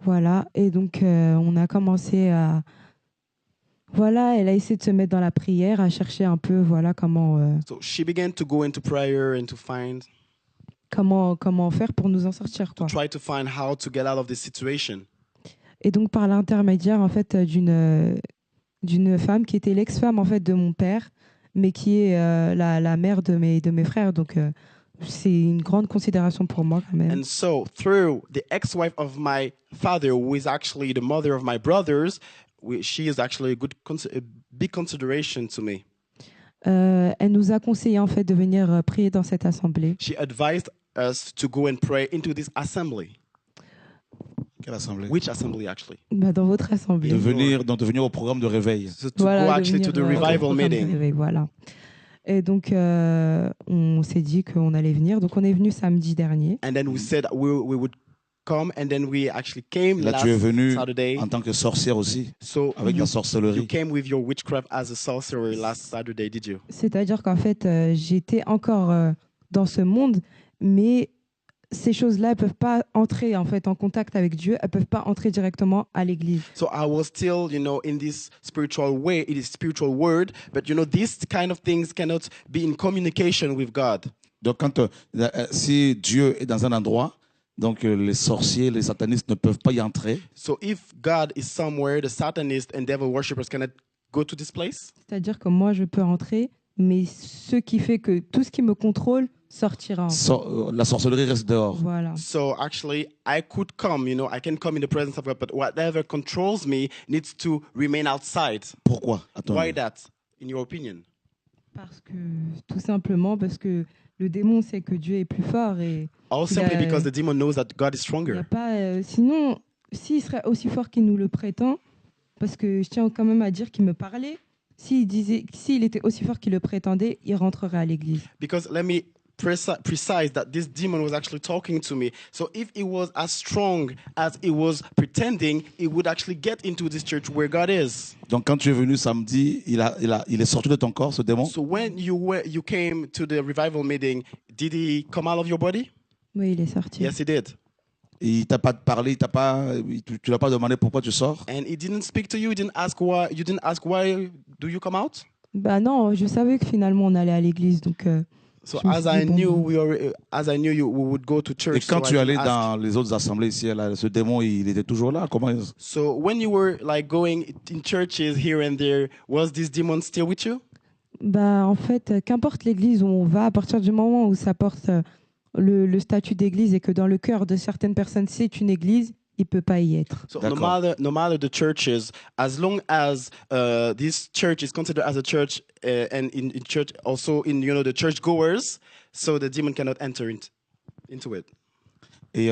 Voilà, et donc on a commencé à voilà, elle a essayé de se mettre dans la prière, à chercher un peu, voilà,
So she began to go into prayer and to
comment faire pour nous en sortir, quoi.
try to find how to get out of this situation.
Et donc par l'intermédiaire en fait d'une femme qui était l'ex-femme en fait de mon père, mais qui est la mère de mes frères. Donc c'est une grande considération pour moi quand même.
And so through the ex-wife of my father, who is actually the mother of my brothers, she is actually a big consideration to me.
Elle nous a conseillé en fait de venir prier dans cette assemblée.
She advised us to go and pray into this assembly.
Quelle assemblée?
Which assembly, actually?
Dans votre assemblée.
De venir au programme de réveil.
So to
Voilà,
go
de
actually to the
venir,
revival
au programme de
meeting.
réveil, voilà. Et donc on s'est dit qu'on allait venir. Donc on est venu samedi dernier.
And then we said we would come, and then we actually came
Là,
last
tu es venu
Saturday.
en tant que sorcière aussi,
So
avec
you
la sorcellerie.
came with your witchcraft as a sorcerer last Saturday, did you?
C'est-à-dire qu'en fait j'étais encore dans ce monde, mais ces choses-là, elles peuvent pas entrer en fait en contact avec Dieu, elles peuvent pas entrer directement à l'église.
So I was still, in this spiritual way, in this spiritual word, but these kind of things cannot be in communication with God.
Donc, si Dieu est dans un endroit, donc les sorciers, les satanistes ne peuvent pas y entrer.
So if God is somewhere, the Satanists and devil worshippers cannot go to this place.
C'est-à-dire que moi, je peux entrer, mais ce qui fait que tout ce qui me contrôle sortira.
La sorcellerie reste dehors.
Voilà.
So actually, I could come, I can come in the presence of God, but whatever controls me needs to remain outside.
Pourquoi?
Why that, in your opinion?
Tout simplement parce que le démon sait que Dieu est plus fort et
Simply because the demon knows that God is
il y
stronger.
a pas. Sinon, s'il serait aussi fort qu'il nous le prétend, parce que je tiens quand même à dire qu'il me parlait. S'il était aussi fort qu'il le prétendait, il rentrerait à l'église.
Because let me precise that this demon was actually talking to me. So if he was as strong as he was pretending, he would actually get into this church where God is.
Donc quand tu es venu samedi, il est sorti de ton corps, ce démon?
So when you came to the revival meeting, did he come out of your body?
Oui, il est sorti.
Yes, he did.
Et il t'a pas parlé, tu l'as pas demandé pourquoi tu sors?
And he didn't speak to you. He didn't ask why. You didn't ask why do you come out?
Bah non, je savais que finalement on allait à l'église, donc.
So as I knew you, we would go to church.
Et quand tu allais dans les autres assemblées ici, là, ce démon, il était toujours là. Comment?
So when you were like going in churches here and there, was this demon still with you?
Bah en fait, qu'importe l'église où on va, à partir du moment où ça porte le statut d'église et que dans le cœur de certaines personnes c'est une église, il peut pas y être.
So no matter the churches, as long as this church is considered as a church, and in church also in the church goers, so the demon cannot enter into it.
Et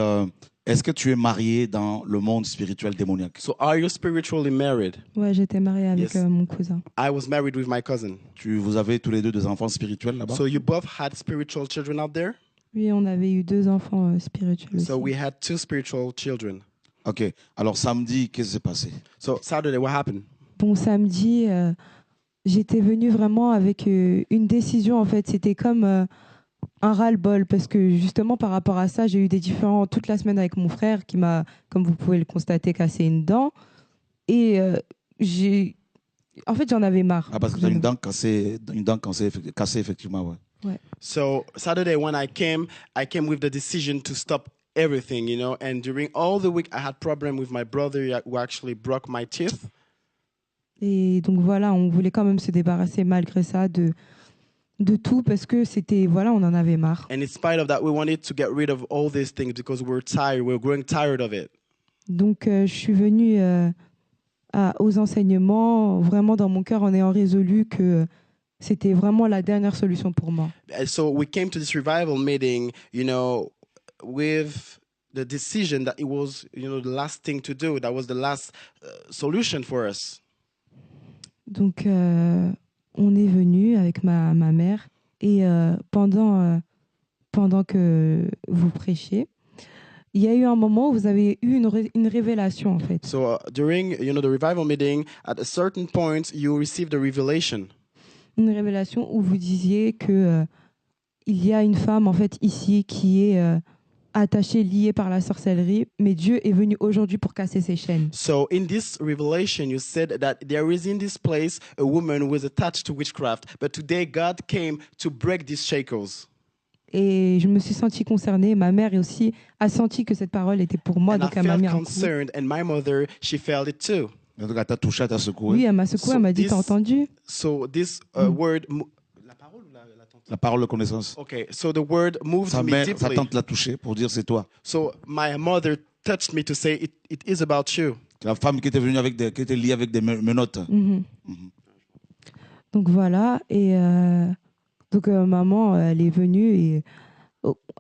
est-ce que tu es marié dans le monde spirituel démoniaque?
So are you spiritually married?
Ouais, j'étais mariée avec
Yes.
mon cousin.
I was married with my cousin.
Vous avez tous les deux des enfants spirituels là-bas?
So you both had spiritual children out there?
Oui, on avait eu 2 enfants spirituels aussi.
So we had 2 spiritual children.
Ok. Alors samedi, qu'est-ce qui s'est passé?
So Saturday, what happened?
Bon, samedi, j'étais venue vraiment avec une décision en fait. C'était comme un ras-le-bol parce que justement par rapport à ça, j'ai eu des différends toute la semaine avec mon frère qui m'a, comme vous pouvez le constater, cassé une dent. Et en fait, j'en avais marre.
Ah, parce que tu as une dent cassée effectivement, ouais.
Ouais.
So Saturday when I came with the decision to stop everything, and during all the week I had problem with my brother who actually broke my teeth.
Et donc voilà, on voulait quand même se débarrasser malgré ça de tout parce que c'était, voilà, on en avait marre.
And in spite of that, we wanted to get rid of all these things because we were growing tired of it.
Donc je suis venue aux enseignements, vraiment dans mon cœur en ayant résolu que c'était vraiment la dernière solution pour moi.
And so we came to this revival meeting, with the decision that it was, the last thing to do. That was the last solution for us.
Donc on est venu avec ma mère et pendant que vous prêchiez, il y a eu un moment où vous avez eu une révélation en fait.
So during the revival meeting, at a certain point, you received a revelation.
Une révélation où vous disiez que il y a une femme en fait ici qui est attaché, lié par la sorcellerie, mais Dieu est venu aujourd'hui pour casser ces chaînes.
So in this revelation, you said that there is in this place a woman who is attached to witchcraft, but today God came to break these shackles.
Et je me suis sentie concernée. Ma mère aussi a senti que cette parole était pour moi,
And I
donc elle m'a
felt
mis un coup.
concerned, and my mother, she felt it too.
En tout cas, t'as touché, t'as secoué.
Oui, elle m'a secouée,
So
elle m'a dit,
this-
t'as entendu?
So this word, la parole ou la tante?
La parole de connaissance.
Okay, so the word moved
Sa
me
mère, sa
deeply.
tante l'a touché pour dire c'est toi.
So my mother touched me to say it is about you.
La femme qui était venue avec qui était liée avec des menottes.
Donc voilà, et donc maman, elle est venue et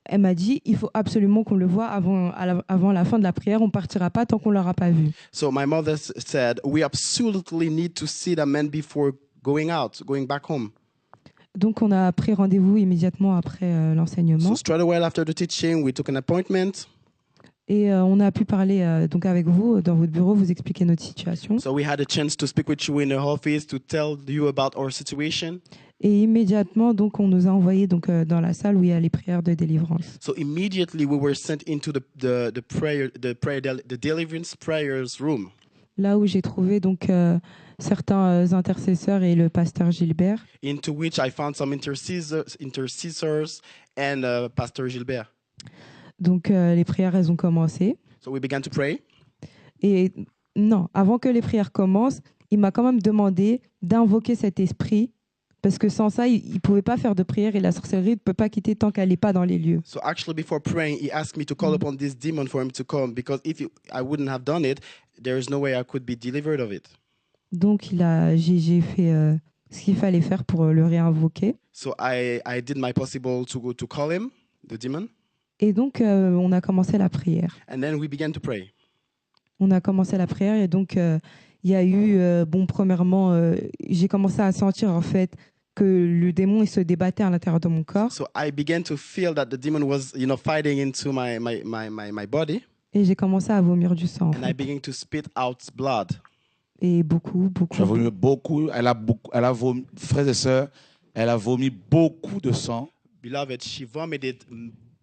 elle m'a dit, il faut absolument qu'on le voie avant la fin de la prière, on partira pas tant qu'on l'aura pas vu.
So my mother said, we absolutely need to see the man before going out, going back home.
Donc on a pris rendez-vous immédiatement après l'enseignement
So straight away after the teaching, we took an appointment.
et on a pu parler donc avec vous dans votre bureau, vous expliquer notre situation.
So we had a chance to speak with you in the office to tell you about our situation.
Et immédiatement, donc, on nous a envoyés donc, dans la salle où il y a les prières de délivrance.
So immediately we were sent into the deliverance prayers room.
Là où j'ai trouvé donc, certains intercesseurs et le pasteur Gilbert.
Into which I found some intercessors and Pastor Gilbert.
Donc, les prières, elles ont commencé.
So we began to pray.
Et non, avant que les prières commencent, il m'a quand même demandé d'invoquer cet esprit. Parce que sans ça, il ne pouvait pas faire de prière et la sorcellerie ne peut pas quitter tant qu'elle n'est pas dans les lieux.
So actually, before praying, he asked me to call upon this demon for him to come, because if I wouldn't have done it, there is no way I could be delivered of it.
Donc, j'ai fait ce qu'il fallait faire pour le réinvoquer.
So I did my possible to call him, the demon,
Et donc, on a commencé la prière.
and then we began to pray.
On a commencé la prière et donc, il y a eu, premièrement, j'ai commencé à sentir en fait que le démon il se débattait à l'intérieur de mon corps.
So I began to feel that the demon was, fighting into my body,
Et j'ai commencé à vomir du sang. En
and I
fait.
began to spit out blood.
Et beaucoup.
Tu as vomi beaucoup. Elle a vomi, frères et sœurs, elle a vomi beaucoup de sang.
Beloved, she vomited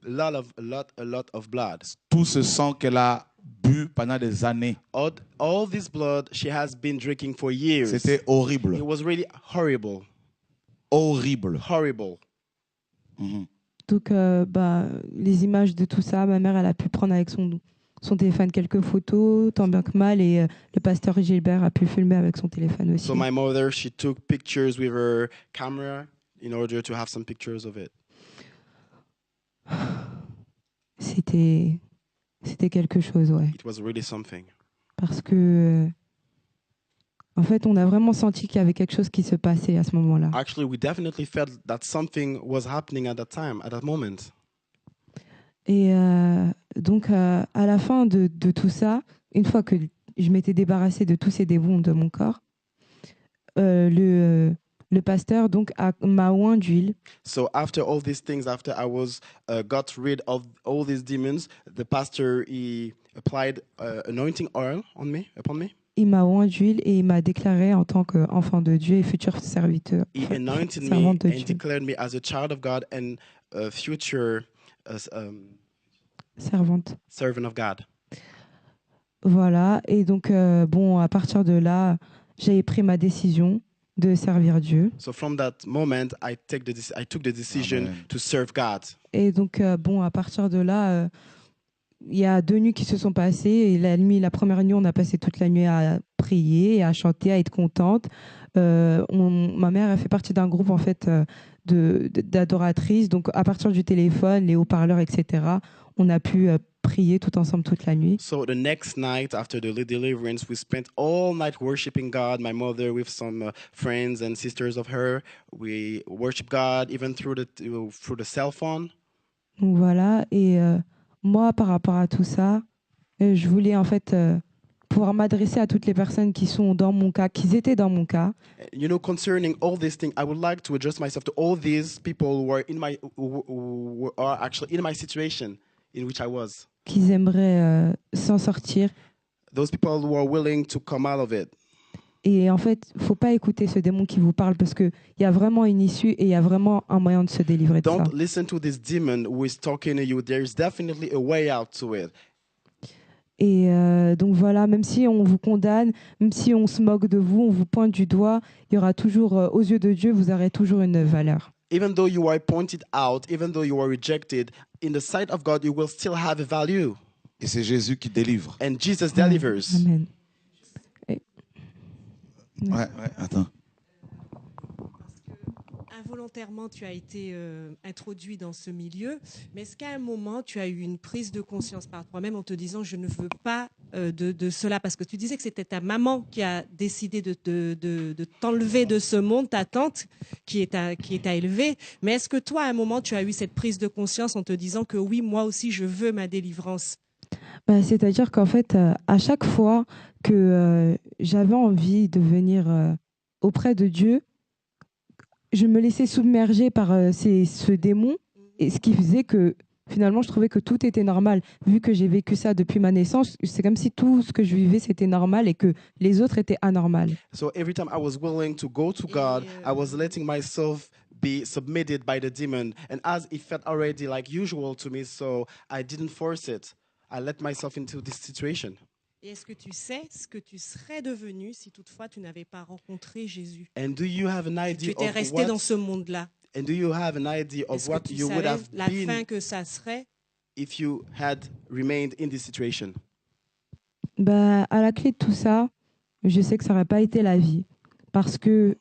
a lot of blood.
Tout ce sang qu'elle a bu pendant des années.
All this blood she has been drinking for years.
C'était horrible.
It was really horrible.
Horrible.
Horrible.
Donc, les images de tout ça, ma mère, elle a pu prendre avec son téléphone quelques photos, tant bien que mal, et le pasteur Gilbert a pu filmer avec son téléphone aussi.
So my mother, she took pictures with her camera in order to have some pictures of it.
C'était quelque chose, ouais.
It was really something.
Parce que, en fait, on a vraiment senti qu'il y avait quelque chose qui se passait à ce moment-là.
Actually, we definitely felt that something was happening at that moment.
Et donc, à la fin de tout ça, une fois que je m'étais débarrassée de tous ces démons de mon corps, le pasteur donc m'a oint d'huile.
So after all these things, after I was got rid of all these demons, the pastor, he applied anointing oil upon me.
Il m'a oint d'huile et il m'a déclaré en tant qu'enfant de Dieu et futur serviteur.
He anointed me
servante de
and
Dieu.
declared me as a child of God and a future
Servante.
servant of God.
Voilà. Et donc, à partir de là, j'ai pris ma décision de servir Dieu.
So from that moment, I took the decision
Amen.
to serve God.
Et donc, à partir de là, il y a 2 nuits qui se sont passées. Et la première nuit, on a passé toute la nuit à prier, à chanter, à être contente. Ma mère a fait partie d'un groupe en fait d'adoratrices. Donc, à partir du téléphone, les haut-parleurs, etc., on a pu prier tout ensemble toute la nuit.
So the next night after the deliverance, we spent all night worshiping God. My mother with some friends and sisters of her. We worship God even through the cell phone.
Donc, voilà. Et moi, par rapport à tout ça, je voulais en fait pouvoir m'adresser à toutes les personnes qui sont dans mon cas, qui étaient dans mon cas.
Concerning all these things, I would like to address myself to all these people who are actually in my situation in which I was.
Qu'ils aimeraient s'en sortir.
Those people who are willing to come out of it.
Et en fait, faut pas écouter ce démon qui vous parle parce qu'il y a vraiment une issue et il y a vraiment un moyen de se délivrer de ça.
Don't listen to this demon who is talking to you. There is definitely a way out to it.
Et donc voilà, même si on vous condamne, même si on se moque de vous, on vous pointe du doigt, il y aura toujours, aux yeux de Dieu, vous aurez toujours une valeur.
Even though you are pointed out, even though you are rejected, in the sight of God, you will still have a value.
Et c'est Jésus qui délivre.
And Jesus delivers.
Amen.
Ouais, attends.
Involontairement, tu as été introduit dans ce milieu, mais est-ce qu'à un moment, tu as eu une prise de conscience par toi-même en te disant « je ne veux pas de cela » parce que tu disais que c'était ta maman qui a décidé de t'enlever de ce monde, ta tante qui t'a élevé, mais est-ce que toi, à un moment, tu as eu cette prise de conscience en te disant que oui, moi aussi, je veux ma délivrance?
C'est-à-dire qu'en fait, à chaque fois que j'avais envie de venir auprès de Dieu, je me laissais submerger par ce démon, et ce qui faisait que finalement, je trouvais que tout était normal. Vu que j'ai vécu ça depuis ma naissance, c'est comme si tout ce que je vivais, c'était normal et que les autres étaient anormals.
So every time I was willing to go to God, I was letting myself be submitted by the demon. And as it felt already like usual to me, so I didn't force it. I let myself into this situation.
Et est-ce que tu sais ce que tu serais devenu si toutefois tu n'avais pas rencontré Jésus?
And do you have an
Tu
idea
étais
of
resté dans
what,
ce monde-là.
and do you have an idea of
Est-ce que
what
tu
you would
savais
have
la fin
been
que ça serait?
if you had remained in this situation?
À la clé de tout ça, je sais que ça n'aurait pas été la vie. Parce que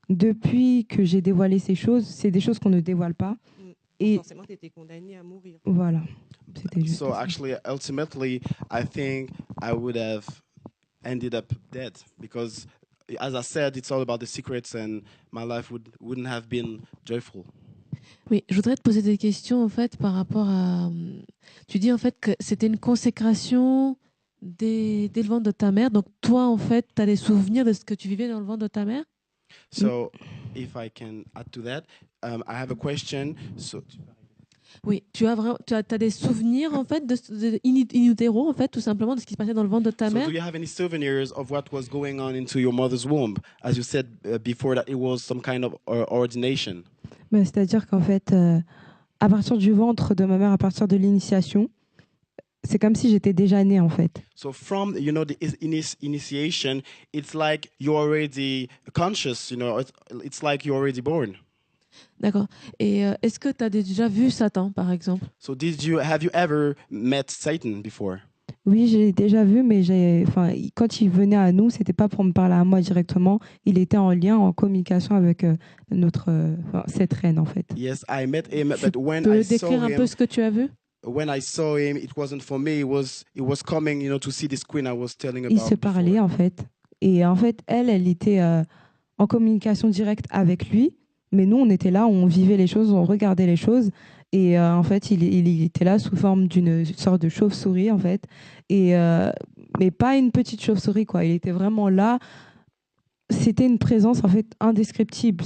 depuis que j'ai dévoilé ces choses, c'est des choses qu'on ne dévoile pas. Et
Forcément, tu étais condamné à mourir.
voilà. C'était juste
So
ça.
actually, ultimately, I think I would have ended up dead because, as I said, it's all about the secrets, and my life wouldn't have been joyful.
Oui, je voudrais te poser des questions en fait par rapport à. Tu dis en fait que c'était une consécration dès le ventre de ta mère. Donc toi en fait, tu as des souvenirs de ce que tu vivais dans le ventre de ta mère?
So, if I can add to that, I have a question. So,
Oui, tu as des souvenirs en fait in utero en fait tout simplement de ce qui se passait dans le ventre de ta mère?
do you have any souvenirs of what was going on into your mother's womb? As you said before, that it was some kind of ordination.
C'est-à-dire qu'en fait, à partir du ventre de ma mère, à partir de l'initiation, c'est comme si j'étais déjà née en fait.
So from the initiation, it's like you're already conscious. It's like you're already born.
D'accord. Et est-ce que tu as déjà vu Satan par exemple?
So have you ever met Satan before?
Oui, j'ai déjà vu, mais quand il venait à nous, c'était pas pour me parler à moi directement. Il était en lien, en communication avec cette reine en fait.
Yes, I met him, but when
Tu peux
I saw
décrire un peu
him,
ce que tu as vu?
when I saw him, it wasn't for me. It was coming, to see this queen I was telling about.
Ils se parlaient en fait. Et en fait, elle était en communication directe avec lui. Mais nous, on était là, on vivait les choses, on regardait les choses. Et en fait, il était là sous forme d'une sorte de chauve-souris, en fait. Mais pas une petite chauve-souris, quoi. Il était vraiment là. C'était une présence, en fait, indescriptible.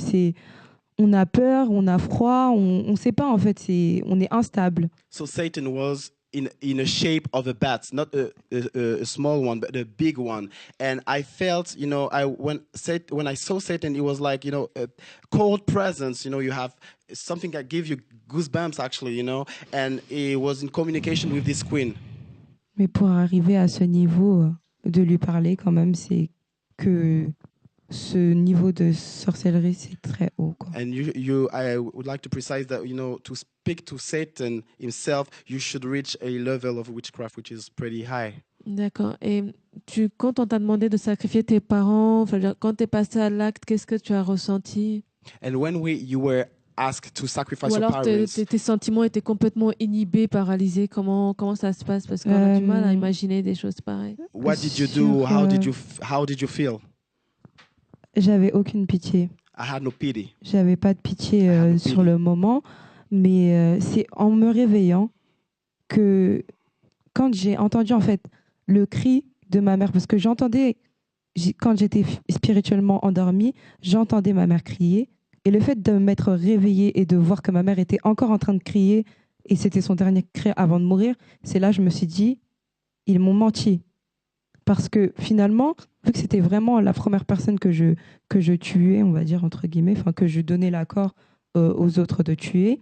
On a peur, on a froid, on ne sait pas, en fait. On est instable.
So Satan was in a shape of a bat, not a small one, but a big one. And I felt, when I saw Satan, it was like, a cold presence. You have something that gives you goosebumps, actually, and it was in communication with this queen.
Mais pour arriver à ce niveau de lui parler, quand même, c'est que ce niveau de sorcellerie, c'est très haut, quoi.
And I would like to precise that, to speak to Satan himself, you should reach a level of witchcraft which is pretty high.
D'accord. Et quand on t'a demandé de sacrifier tes parents, quand tu es passé à l'acte, qu'est-ce que tu as ressenti?
And when you were asked to sacrifice
Ou
your
alors
parents,
tes sentiments étaient complètement inhibés, paralysés. Comment ça se passe? Parce qu'on a du mal à imaginer des choses pareilles.
what did you do? How did you feel?
J'avais aucune pitié.
I had no pity.
J'avais pas de pitié sur le moment, mais c'est en me réveillant que quand j'ai entendu en fait le cri de ma mère, parce que quand j'étais spirituellement endormie, j'entendais ma mère crier, et le fait de m'être réveillée et de voir que ma mère était encore en train de crier, et c'était son dernier cri avant de mourir, c'est là que je me suis dit, ils m'ont menti. Parce que finalement, vu que c'était vraiment la première personne que je tuais, on va dire, entre guillemets, enfin, que je donnais l'accord aux autres de tuer,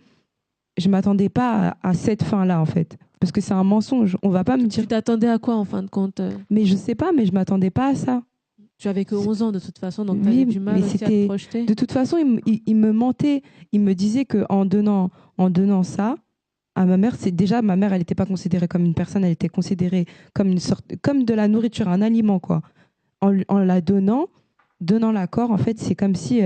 je ne m'attendais pas à cette fin-là, en fait. Parce que c'est un mensonge. On ne va pas me dire...
Tu t'attendais à quoi en fin de compte?
Mais je ne sais pas, mais je ne m'attendais pas à ça.
Tu avais que 11 ans de toute façon, donc
Oui,
tu avais du mal
mais
aussi à te projeter.
de toute façon, il me mentait. Il me disait qu'en donnant ça à ma mère, déjà, ma mère, elle n'était pas considérée comme une personne, elle était considérée comme une sorte, comme de la nourriture, un aliment, quoi. En la donnant l'accord, en fait, c'est comme si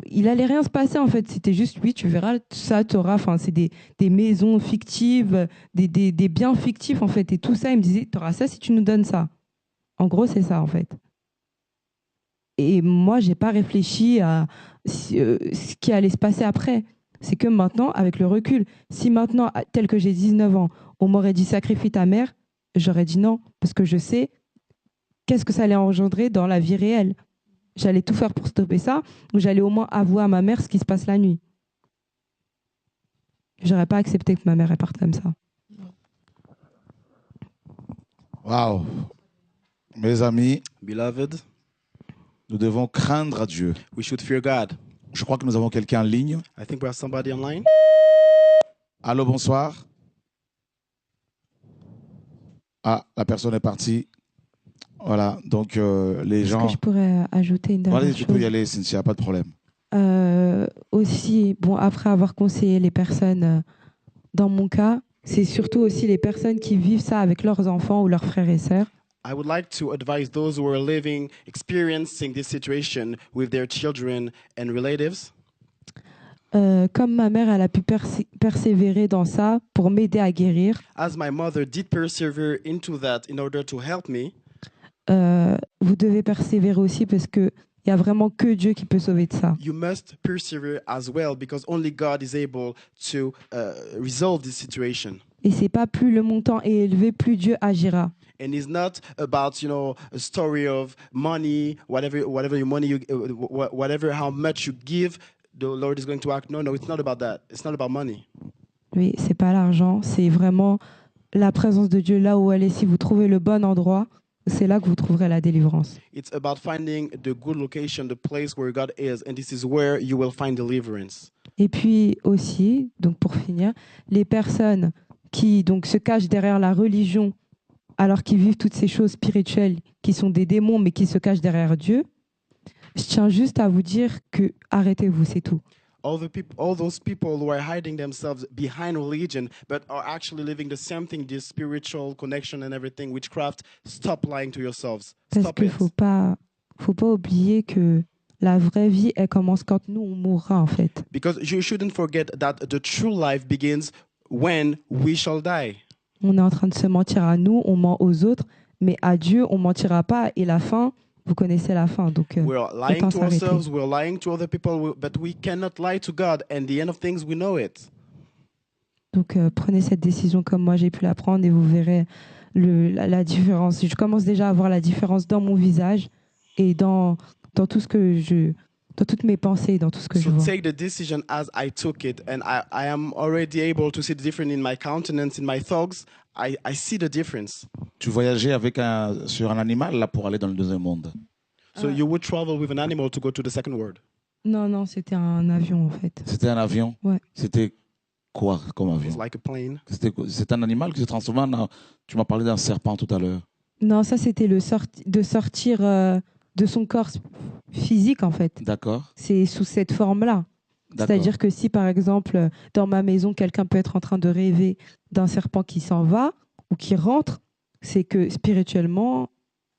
il allait rien se passer, en fait. C'était juste, oui, tu verras, ça, tu auras, enfin, c'est des maisons fictives, des biens fictifs, en fait. Et tout ça, il me disait, tu auras ça si tu nous donnes ça. En gros, c'est ça, en fait. Et moi, j'ai pas réfléchi à ce qui allait se passer après. C'est que maintenant, avec le recul, si maintenant, tel que j'ai 19 ans, on m'aurait dit sacrifie ta mère, j'aurais dit non, parce que je sais qu'est-ce que ça allait engendrer dans la vie réelle. J'allais tout faire pour stopper ça, ou j'allais au moins avouer à ma mère ce qui se passe la nuit. J'aurais pas accepté que ma mère elle parte comme ça.
Waouh. Mes amis,
Beloved,
nous devons craindre Dieu.
we should fear God.
Je crois que nous avons quelqu'un en ligne.
I think we have somebody online.
Allô, bonsoir. Ah, la personne est partie. Voilà, donc les
Est-ce
gens...
que je pourrais ajouter une dernière
Allez,
chose?
tu peux y aller, Cynthia, pas de problème.
Aussi, bon, après avoir conseillé les personnes, dans mon cas, c'est surtout aussi les personnes qui vivent ça avec leurs enfants ou leurs frères et sœurs.
I would like to advise those who are experiencing this situation with their children and relatives.
Comme ma mère, elle a pu persévérer dans ça pour m'aider à guérir.
As my mother did persevere into that in order to help me,
Vous devez persévérer aussi parce que il y a vraiment que Dieu qui peut sauver de ça.
you must persevere as well because only God is able to resolve this situation.
Et c'est pas plus le montant est élevé, plus Dieu agira.
And it's not about, a story of money, whatever your money, whatever how much you give, the Lord is going to act. No, it's not about that. It's not about money.
Oui, c'est pas l'argent, c'est vraiment la présence de Dieu là où elle est. Si vous trouvez le bon endroit, c'est là que vous trouverez la délivrance.
It's about finding the good location, the place where God is, and this is where you will find deliverance.
Et puis aussi, donc pour finir, les personnes qui donc se cachent derrière la religion alors qu'ils vivent toutes ces choses spirituelles qui sont des démons mais qui se cachent derrière Dieu, je tiens juste à vous dire que arrêtez-vous, c'est tout.
All those people who are hiding themselves behind religion, but are actually living the same thing, this spiritual connection and everything, witchcraft, stop lying to yourselves.
Parce
Stop
qu'il
it.
faut pas oublier que la vraie vie, elle commence quand nous, on mourra, en fait.
Because you shouldn't forget that the true life begins when we shall die.
On est en train de se mentir à nous, on ment aux autres, mais à Dieu, on mentira pas. Et la fin, vous connaissez la fin. Donc,
We're lying
autant
to
s'arrêter.
ourselves, we're lying to other people, but we cannot lie to God. And the end of things, we know it.
Donc, prenez cette décision comme moi, j'ai pu la prendre et vous verrez la différence. Je commence déjà à voir la différence dans mon visage et dans tout ce que dans toutes mes pensées, dans tout ce que je
So
vois.
take the decision as I took it, and I am already able to see the difference in my countenance, in my thoughts. I see the difference.
Tu voyageais sur un animal là pour aller dans le deuxième monde.
So you would travel with an animal to go to the second world.
Non, c'était un avion, en fait.
C'était un avion?
Ouais.
C'était quoi comme
It
avion?
was like a plane.
C'est un animal qui se transforme en... Tu m'as parlé d'un serpent tout à l'heure.
Non, ça, c'était de sortir de son corps physique, en fait.
D'accord.
C'est sous cette forme-là.
D'accord.
C'est-à-dire que si, par exemple, dans ma maison, quelqu'un peut être en train de rêver d'un serpent qui s'en va ou qui rentre, c'est que spirituellement,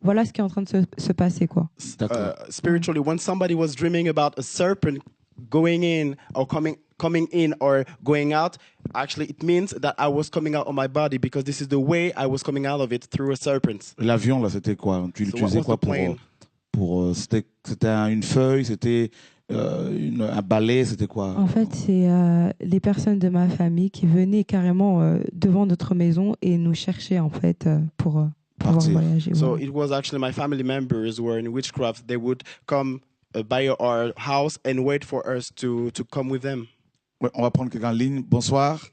voilà ce qui est en train de se passer, quoi.
D'accord.
Spiritually, when somebody was dreaming about a serpent going in or coming in or going out, actually it means that I was coming out of my body because this is the way I was coming out of it through a serpent.
L'avion là, c'était quoi? Tu
So
l'utilisais
what
quoi
was the plane?
c'était une feuille, c'était un balai, c'était quoi?
En fait, c'est les personnes de ma famille qui venaient carrément devant notre maison et nous cherchaient, en fait, pour pouvoir
Partir.
voyager.
So
voilà.
it was actually my family members who were in witchcraft. They would come by our house and wait for us to come with them.
Ouais, on va prendre quelqu'un en ligne. Bonsoir.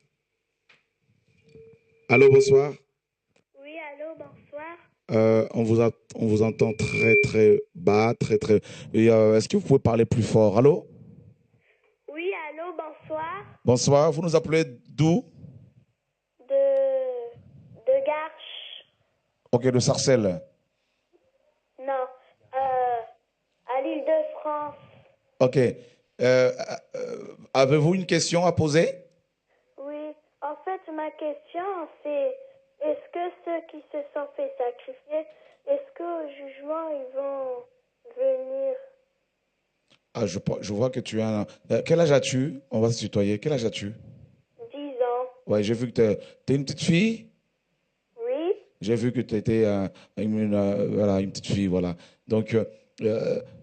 Allô, bonsoir.
Oui, allô, bonsoir.
On vous entend très, très bas, très, très... Et est-ce que vous pouvez parler plus fort? Allô?
Oui, allô, bonsoir.
Bonsoir, vous nous appelez d'où?
De Garches.
Ok, de Sarcelles.
Non, à l'Île-de-France.
Ok. Avez-vous une question à poser?
Oui, en fait, ma question, c'est est-ce que ceux qui se sont fait sacrifier, est-ce qu'au jugement, ils vont venir?
Ah, je vois que tu as... quel âge as-tu? On va se tutoyer. Quel âge as-tu?
10 ans.
Ouais, j'ai vu que tu es une petite fille.
Oui,
J'ai vu que tu étais voilà, une petite fille, voilà. Donc,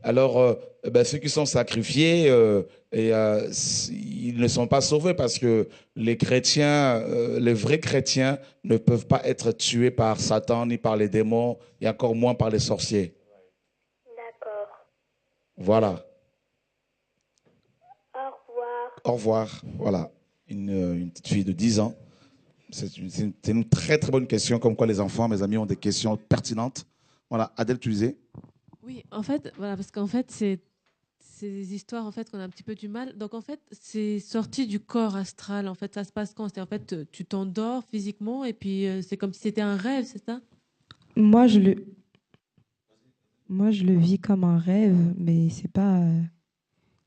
alors, ben, ceux qui sont sacrifiés, ils ne sont pas sauvés parce que les chrétiens, les vrais chrétiens, ne peuvent pas être tués par Satan ni par les démons et encore moins par les sorciers.
d'accord.
Voilà.
Au revoir.
Au revoir. Voilà. Une petite fille de 10 ans. C'est une très très bonne question, comme quoi les enfants, mes amis, ont des questions pertinentes. Voilà, Adèle, tu disais?
Oui, en fait, voilà, parce qu'en fait, c'est des histoires en fait qu'on a un petit peu du mal. Donc en fait, c'est sorti du corps astral. En fait, ça se passe quand? C'est en fait, tu t'endors physiquement et puis c'est comme si c'était un rêve, c'est ça?
Moi, je le vis comme un rêve, mais c'est pas.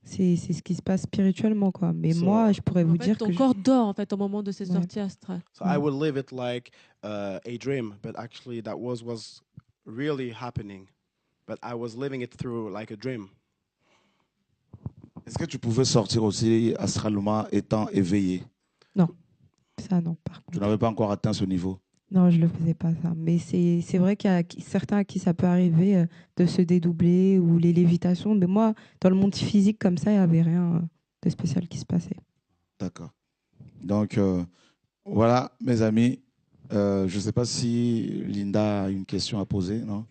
C'est ce qui se passe spirituellement, quoi. Mais moi, je pourrais
En
vous
fait,
dire
ton
que
corps dort en fait au moment de ces
Ouais.
sorties astrales.
So I would live it like a dream, but actually that was really happening. But I was living it through like a dream.
Est-ce que tu pouvais sortir aussi astralement étant éveillé?
ça, non, par
Tu
contre.
n'avais pas encore atteint ce niveau.
Non, je le faisais pas, ça. Mais c'est vrai qu'il y a certains à qui ça peut arriver de se dédoubler ou les lévitations. Mais moi, dans le monde physique comme ça, il n'y avait rien de spécial qui se passait.
D'accord. Donc, voilà, mes amis. Je ne sais pas si Linda a une question à poser, non?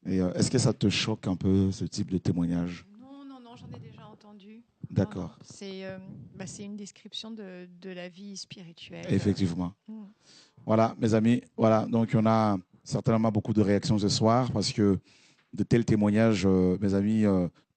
Et est-ce que ça te choque un peu, ce type de témoignage?
Non, j'en ai déjà entendu.
D'accord.
Non, c'est une description de la vie spirituelle.
Effectivement.
Mm.
Voilà, mes amis. Voilà, donc on a certainement beaucoup de réactions ce soir parce que de tels témoignages, mes amis,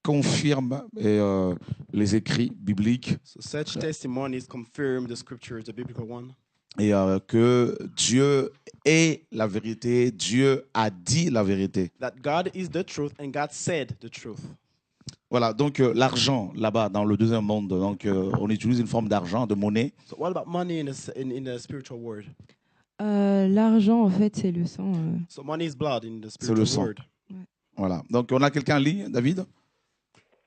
confirment les écrits bibliques
So such testimonies confirm the scriptures, the biblical one.
et que Dieu est la vérité, Dieu a dit la vérité.
That God is the truth and God said the truth.
Voilà, donc l'argent là-bas dans le deuxième monde, donc on utilise une forme d'argent, de monnaie.
So what about money in the spiritual world?
L'argent, en fait, c'est le sang.
So money is blood in the
le
spiritual
sang.
world.
Voilà, donc on a quelqu'un en ligne, David?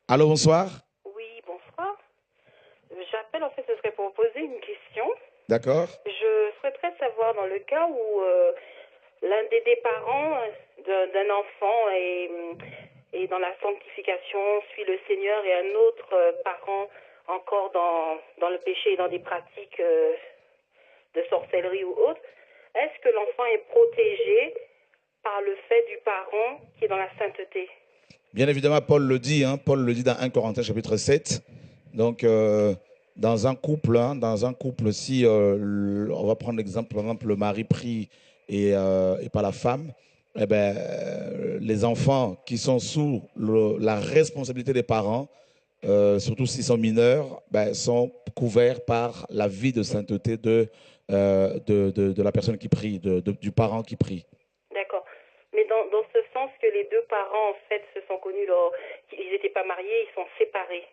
Allô, bonsoir.
Oui, bonsoir. J'appelle, en fait, ce serait pour poser une question.
D'accord.
Je souhaiterais savoir, dans le cas où l'un des parents d'un enfant est dans la sanctification, suit le Seigneur, et un autre parent encore dans le péché et dans des pratiques de sorcellerie ou autre, est-ce que l'enfant est protégé par le fait du parent qui est dans la sainteté?
Bien évidemment, Paul le dit, hein, Paul le dit dans 1 Corinthiens chapitre 7. Donc, dans un couple, si on va prendre l'exemple, par exemple, le mari prie et pas la femme, eh ben, les enfants qui sont sous la responsabilité des parents, surtout s'ils sont mineurs, ben, sont couverts par la vie de sainteté de la personne qui prie, du parent qui prie.
D'accord. Mais dans ce sens que les deux parents, en fait, se sont connus, ils n'étaient pas mariés, ils sont séparés.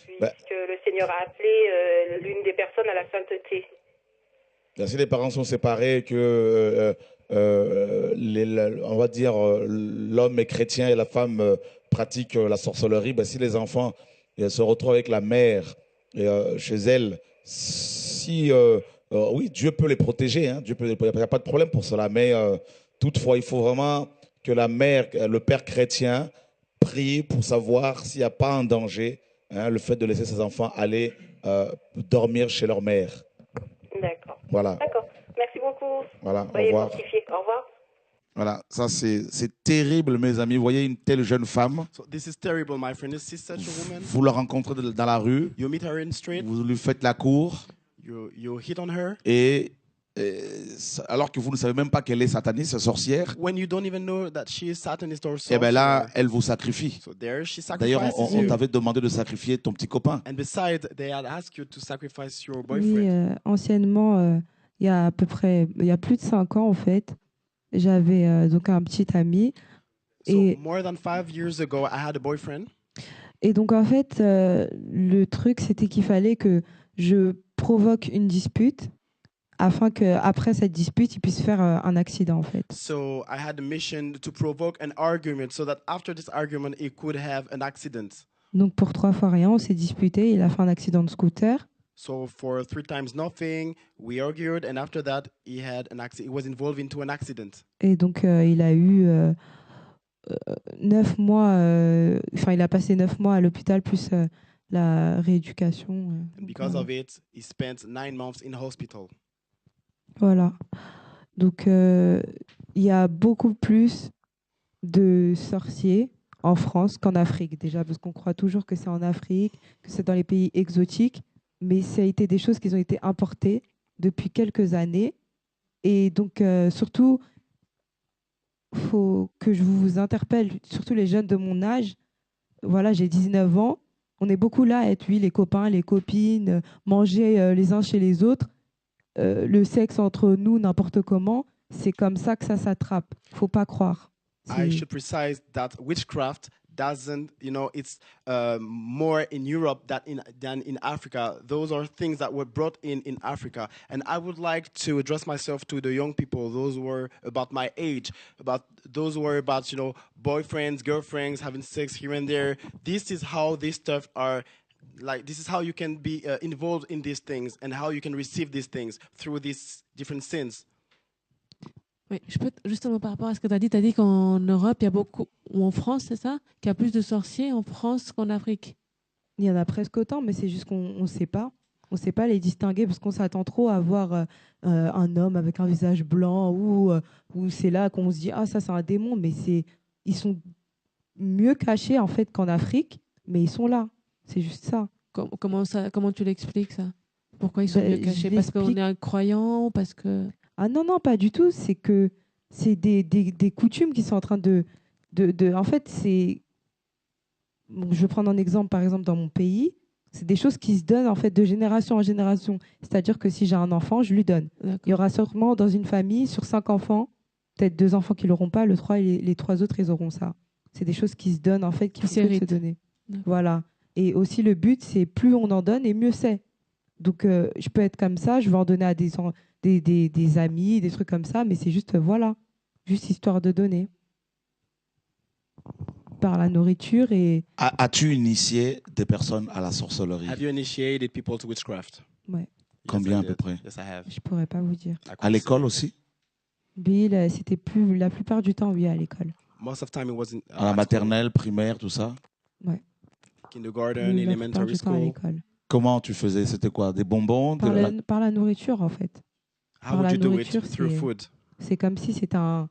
Puisque le Seigneur a appelé l'une des personnes à la sainteté.
Si les parents sont séparés, que on va dire l'homme est chrétien et la femme pratique la sorcellerie, ben, si les enfants se retrouvent avec la mère chez elle, oui, Dieu peut les protéger, hein, il n'y a pas de problème pour cela, mais toutefois, il faut vraiment que la mère, le père chrétien, prie pour savoir s'il n'y a pas un danger, hein, le fait de laisser ses enfants aller dormir chez leur mère.
D'accord.
Voilà.
D'accord. Merci beaucoup.
Voilà, au
Soyez
revoir.
fortifiés. Au revoir.
Voilà, ça c'est terrible, mes amis. Vous voyez une telle jeune femme,
So this is terrible, my friend. This is such a woman.
vous la rencontrez dans la rue,
You meet her in the street.
vous lui faites la cour
You hit on her.
et alors que vous ne savez même pas qu'elle est sataniste, sorcière,
when you don't even know that she is Satanist or
et
sorcerer.
bien là, elle vous sacrifie.
So there she
D'ailleurs,
sacrifices
on
you.
t'avait demandé de sacrifier ton petit copain.
And besides, they had asked you to sacrifice your
Oui,
boyfriend.
anciennement, il y a à peu près, il y a plus de 5 ans en fait, j'avais donc un petit ami.
So
Et,
more than 5 years ago, I had a boyfriend.
et donc en fait, le truc c'était qu'il fallait que je provoque une dispute afin qu'après cette dispute, il puisse faire un accident en fait.
So I had a mission to provoke an argument so that after this argument, he could have an accident.
Donc pour 3 fois rien, on s'est disputé, il a fait un accident de scooter.
So for 3 times nothing, we argued, and after that, he had an accident. He was involved into an accident.
Et donc il a eu 9 mois, enfin il a passé 9 mois à l'hôpital plus la rééducation.
And because of it, he spent 9 months in hospital.
Voilà. Donc, il y a beaucoup plus de sorciers en France qu'en Afrique, déjà, parce qu'on croit toujours que c'est en Afrique, que c'est dans les pays exotiques, mais ça a été des choses qui ont été importées depuis quelques années. Et donc, surtout, il faut que je vous interpelle, surtout les jeunes de mon âge. Voilà, j'ai 19 ans. On est beaucoup là à être, oui, les copains, les copines, manger les uns chez les autres. Le sexe entre nous, n'importe comment, c'est comme ça que ça s'attrape. Faut pas croire.
I should precise that witchcraft doesn't, it's more in Europe than in Africa. Those are things that were brought in Africa. And I would like to address myself to the young people, those who are about my age, about those who are about, boyfriends, girlfriends, having sex here and there. This is how this stuff are. Like, this is how you can be involved in these things and how you can receive these things through these different sins.
Oui, justement par rapport à ce que tu as dit qu'en Europe, il y a beaucoup, ou en France, c'est ça, qu'il y a plus de sorciers en France qu'en Afrique.
Il y en a presque autant, mais c'est juste qu'on ne sait pas. On ne sait pas les distinguer parce qu'on s'attend trop à voir un homme avec un visage blanc ou c'est là qu'on se dit « Ah, ça, c'est un démon », mais ils sont mieux cachés en fait qu'en Afrique, mais ils sont là. C'est juste ça.
Comment tu l'expliques, ça? Pourquoi ils sont mieux cachés? Parce qu'on est incroyant? Parce que...
Ah non, pas du tout. C'est que c'est des coutumes qui sont en train de en fait, c'est... Bon, je vais prendre un exemple, par exemple, dans mon pays. C'est des choses qui se donnent en fait de génération en génération. C'est-à-dire que si j'ai un enfant, je lui donne. Il y aura sûrement dans une famille, sur 5 enfants, peut-être 2 enfants qui l'auront pas, les 3 autres, ils auront ça. C'est des choses qui se donnent, en fait, qui peuvent se donner. Voilà. Et aussi, le but, c'est plus on en donne et mieux c'est. Donc, je peux être comme ça, je vais en donner à des amis, des trucs comme ça, mais c'est juste, voilà, juste histoire de donner. Par la nourriture et...
As-tu initié des personnes à la sorcellerie?
Have you initiated people to witchcraft?
Ouais.
Combien à peu près?
Yes, I have.
Je pourrais pas vous dire.
À l'école aussi?
Oui, c'était la plupart du temps, oui, à l'école.
Most of the time it was
à la maternelle, primaire, tout ça?
Ouais.
Kindergarten,
oui,
elementary school.
À l'école.
Comment tu faisais? C'était quoi? Des bonbons?
Par la nourriture, en fait.
How would you do it? Through food?
C'est comme si c'était un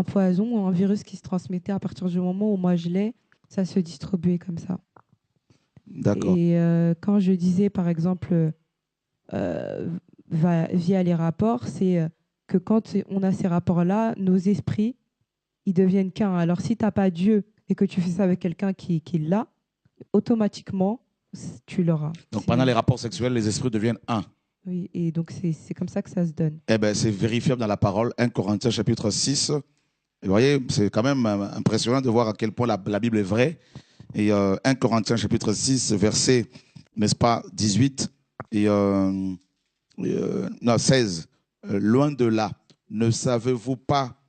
poison ou un virus qui se transmettait à partir du moment où moi je l'ai, ça se distribuait comme ça.
D'accord.
Et quand je disais, par exemple, via les rapports, c'est que quand on a ces rapports-là, nos esprits, ils deviennent qu'un. Alors, si tu n'as pas Dieu et que tu fais ça avec quelqu'un qui l'a, automatiquement, tu l'auras.
Donc, pendant les rapports sexuels, les esprits deviennent un.
Oui, et donc c'est comme ça que ça se donne.
Eh bien, c'est vérifiable dans la parole, 1 Corinthiens chapitre 6. Et vous voyez, c'est quand même impressionnant de voir à quel point la Bible est vraie. Et 1 Corinthiens chapitre 6, verset, n'est-ce pas, 18 et 16. Loin de là, ne savez-vous pas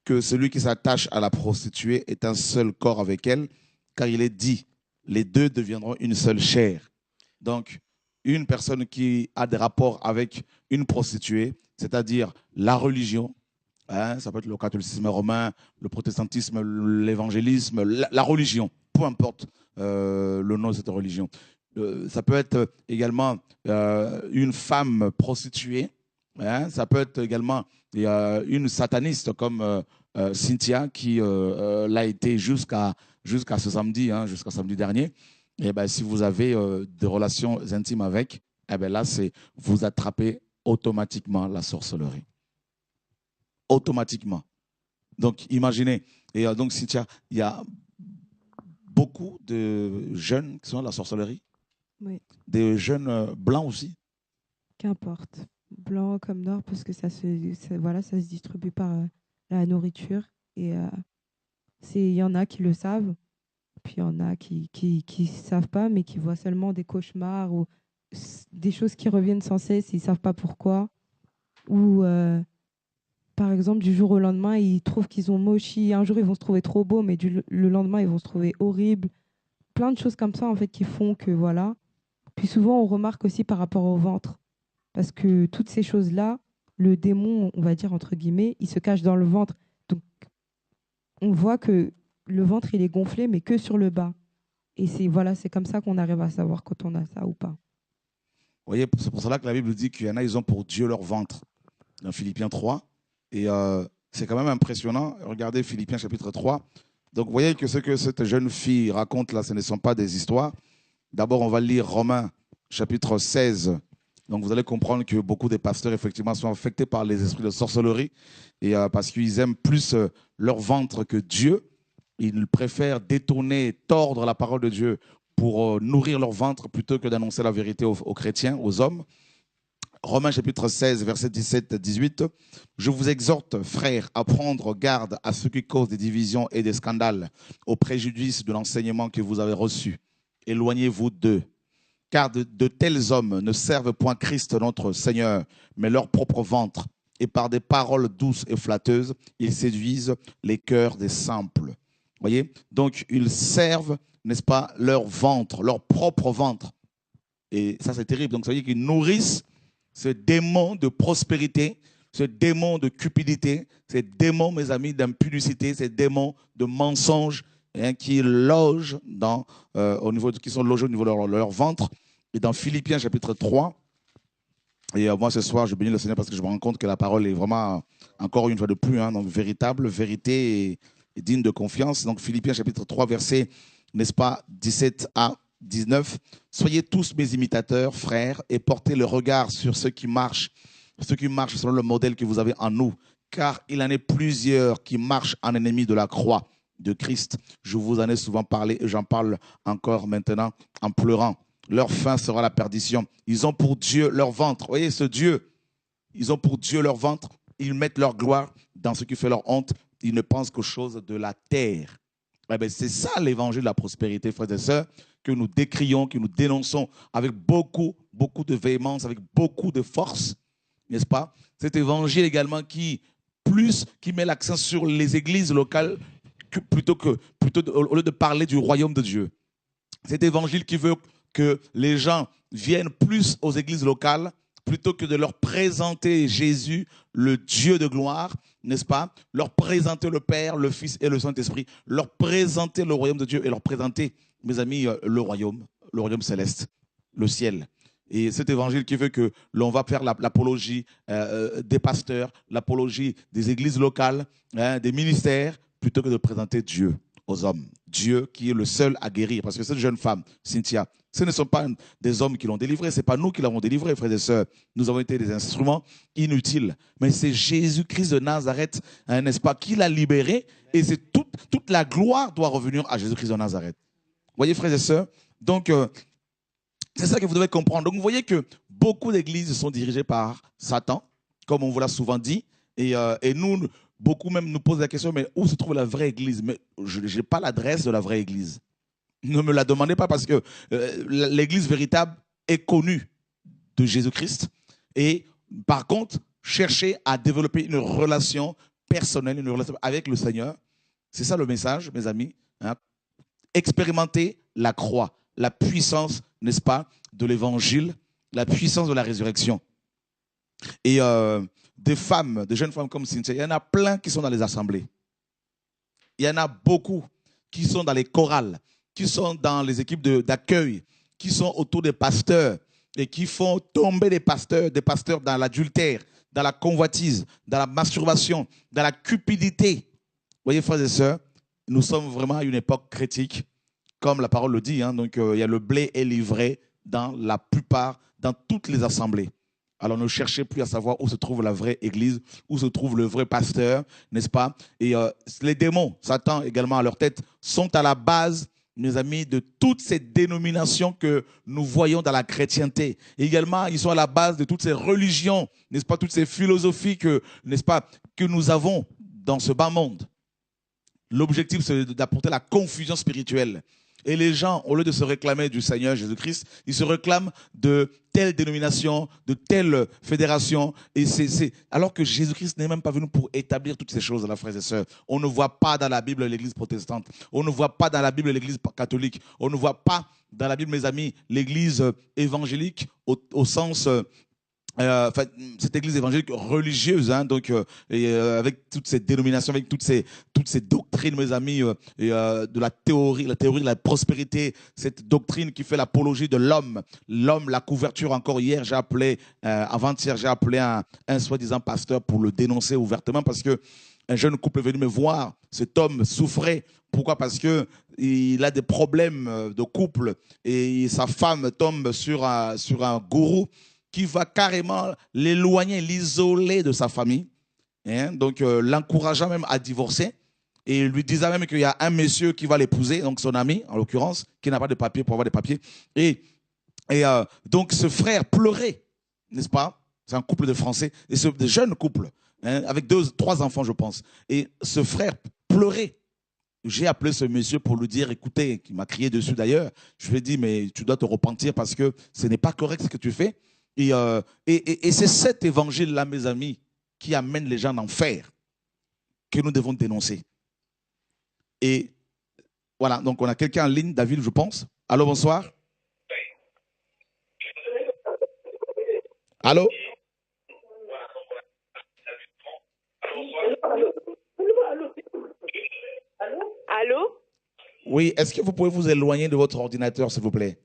que celui qui s'attache à la prostituée est un seul corps avec elle? Car il est dit, les deux deviendront une seule chair. Donc, une personne qui a des rapports avec une prostituée, c'est-à-dire la religion, hein, ça peut être le catholicisme romain, le protestantisme, l'évangélisme, la religion, peu importe le nom de cette religion. Ça peut être également une femme prostituée, hein, ça peut être également une sataniste comme Cynthia qui l'a été jusqu'à ce samedi, hein, jusqu'à samedi dernier. Et ben, si vous avez des relations intimes avec, eh ben là, c'est vous attrapez automatiquement la sorcellerie. Automatiquement. Donc, imaginez. Et donc, Cynthia, il y a beaucoup de jeunes qui sont dans la sorcellerie.
Oui.
Des jeunes blancs aussi.
Qu'importe. Blanc comme noir, parce que ça se distribue par la nourriture. Et il y en a qui le savent, puis il y en a qui savent pas, mais qui voient seulement des cauchemars ou des choses qui reviennent sans cesse, ils savent pas pourquoi. Ou par exemple, du jour au lendemain, ils trouvent qu'ils ont mochi. Un jour, ils vont se trouver trop beaux, mais le lendemain, ils vont se trouver horribles. Plein de choses comme ça, en fait, qui font que, voilà. Puis souvent, on remarque aussi par rapport au ventre. Parce que toutes ces choses-là, le démon, on va dire, entre guillemets, il se cache dans le ventre. Donc, on voit que le ventre, il est gonflé, mais que sur le bas. Et c'est comme ça qu'on arrive à savoir quand on a ça ou pas.
Vous voyez, c'est pour cela que la Bible dit qu'il y en a, ils ont pour Dieu leur ventre. Dans Philippiens 3. Et c'est quand même impressionnant. Regardez Philippiens chapitre 3. Donc, vous voyez que ce que cette jeune fille raconte là, ce ne sont pas des histoires. D'abord, on va lire Romains chapitre 16. Donc, vous allez comprendre que beaucoup des pasteurs, effectivement, sont affectés par les esprits de sorcellerie. Et parce qu'ils aiment plus leur ventre que Dieu. Ils préfèrent détourner, tordre la parole de Dieu pour nourrir leur ventre plutôt que d'annoncer la vérité aux chrétiens, aux hommes. Romains chapitre 16, versets 17 à 18. Je vous exhorte, frères, à prendre garde à ceux qui causent des divisions et des scandales, au préjudice de l'enseignement que vous avez reçu. Éloignez-vous d'eux. Car de tels hommes ne servent point Christ notre Seigneur, mais leur propre ventre. Et par des paroles douces et flatteuses, ils séduisent les cœurs des simples. Voyez, donc ils servent, n'est-ce pas, leur ventre, leur propre ventre. Et ça, c'est terrible. Donc ça veut dire qu'ils nourrissent ce démon de prospérité, ce démon de cupidité, ces démons, mes amis, d'impudicité, ces démons de mensonges qui logent qui sont logés au niveau de leur ventre. Et dans Philippiens chapitre 3, et moi ce soir, je bénis le Seigneur parce que je me rends compte que la parole est vraiment, encore une fois de plus, donc véritable, vérité et digne de confiance. Donc Philippiens chapitre 3, verset, n'est-ce pas, 17 à 19. Soyez tous mes imitateurs, frères, et portez le regard sur ceux qui marchent selon le modèle que vous avez en nous. Car il en est plusieurs qui marchent en ennemis de la croix de Christ. Je vous en ai souvent parlé et j'en parle encore maintenant en pleurant. Leur fin sera la perdition. Ils ont pour Dieu leur ventre. Vous voyez ce Dieu, ils ont pour Dieu leur ventre. Ils mettent leur gloire dans ce qui fait leur honte. Ils ne pensent qu'aux choses de la terre. Eh bien, c'est ça l'évangile de la prospérité, frères et sœurs, que nous décrions, que nous dénonçons avec beaucoup de véhémence, avec beaucoup de force, n'est-ce pas? Cet évangile également qui met l'accent sur les églises locales plutôt au lieu de parler du royaume de Dieu. Cet évangile qui veut que les gens viennent plus aux églises locales plutôt que de leur présenter Jésus, le Dieu de gloire, n'est-ce pas? Leur présenter le Père, le Fils et le Saint-Esprit, leur présenter le royaume de Dieu et leur présenter, mes amis, le royaume céleste, le ciel. Et cet évangile qui veut que l'on va faire l'apologie des pasteurs, l'apologie des églises locales, des ministères, plutôt que de présenter Dieu aux hommes. Dieu qui est le seul à guérir. Parce que cette jeune femme, Cynthia, ce ne sont pas des hommes qui l'ont délivrée, ce n'est pas nous qui l'avons délivrée, frères et sœurs. Nous avons été des instruments inutiles. Mais c'est Jésus-Christ de Nazareth, n'est-ce pas, qui l'a libérée. Et c'est toute la gloire doit revenir à Jésus-Christ de Nazareth. Vous voyez, frères et sœurs? Donc, c'est ça que vous devez comprendre. Donc, vous voyez que beaucoup d'églises sont dirigées par Satan, comme on vous l'a souvent dit. Et nous, beaucoup même nous posent la question, mais où se trouve la vraie église? Mais je n'ai pas l'adresse de la vraie église. Ne me la demandez pas parce que l'église véritable est connue de Jésus-Christ. Et par contre, cherchez à développer une relation personnelle, une relation avec le Seigneur. C'est ça le message, mes amis. Expérimentez la croix, la puissance, n'est-ce pas, de l'évangile, la puissance de la résurrection. Et des jeunes femmes comme Cynthia, il y en a plein qui sont dans les assemblées. Il y en a beaucoup qui sont dans les chorales, qui sont dans les équipes d'accueil, qui sont autour des pasteurs et qui font tomber des pasteurs dans l'adultère, dans la convoitise, dans la masturbation, dans la cupidité. Vous voyez, frères et sœurs, nous sommes vraiment à une époque critique, comme la parole le dit. Donc, il y a le blé est livré dans toutes les assemblées. Alors ne cherchez plus à savoir où se trouve la vraie église, où se trouve le vrai pasteur, n'est-ce pas? Et les démons, Satan également à leur tête, sont à la base, mes amis, de toutes ces dénominations que nous voyons dans la chrétienté. Et également, ils sont à la base de toutes ces religions, n'est-ce pas? Toutes ces philosophies que, n'est-ce pas, que nous avons dans ce bas monde. L'objectif, c'est d'apporter la confusion spirituelle. Et les gens, au lieu de se réclamer du Seigneur Jésus-Christ, ils se réclament de telle dénomination, de telle fédération. Et alors que Jésus-Christ n'est même pas venu pour établir toutes ces choses, là, frères et sœurs. On ne voit pas dans la Bible l'église protestante. On ne voit pas dans la Bible l'église catholique. On ne voit pas dans la Bible, mes amis, l'église évangélique au sens... cette église évangélique religieuse, hein, donc avec toutes ces dénominations, avec toutes ces doctrines, mes amis, de la théorie de la prospérité, cette doctrine qui fait l'apologie de l'homme, la couverture. Encore hier, j'ai appelé, avant-hier, j'ai appelé un soi-disant pasteur pour le dénoncer ouvertement parce que un jeune couple est venu me voir. Cet homme souffrait. Pourquoi? Parce que il a des problèmes de couple et sa femme tombe sur un gourou qui va carrément l'éloigner, l'isoler de sa famille, hein, donc l'encourageant même à divorcer, et lui disant même qu'il y a un monsieur qui va l'épouser, donc son ami, en l'occurrence, qui n'a pas de papier pour avoir des papiers. Et donc ce frère pleurait, n'est-ce pas? C'est un couple de Français, et ce jeune couple, hein, avec 3 enfants, je pense. Et ce frère pleurait. J'ai appelé ce monsieur pour lui dire, écoutez, qui m'a crié dessus d'ailleurs, je lui ai dit, mais tu dois te repentir parce que ce n'est pas correct ce que tu fais. Et c'est cet évangile-là, mes amis, qui amène les gens en enfer, que nous devons dénoncer. Et voilà, donc on a quelqu'un en ligne, David, je pense. Allô, bonsoir. Allô?
Allô?
Oui, est-ce que vous pouvez vous éloigner de votre ordinateur, s'il vous plaît?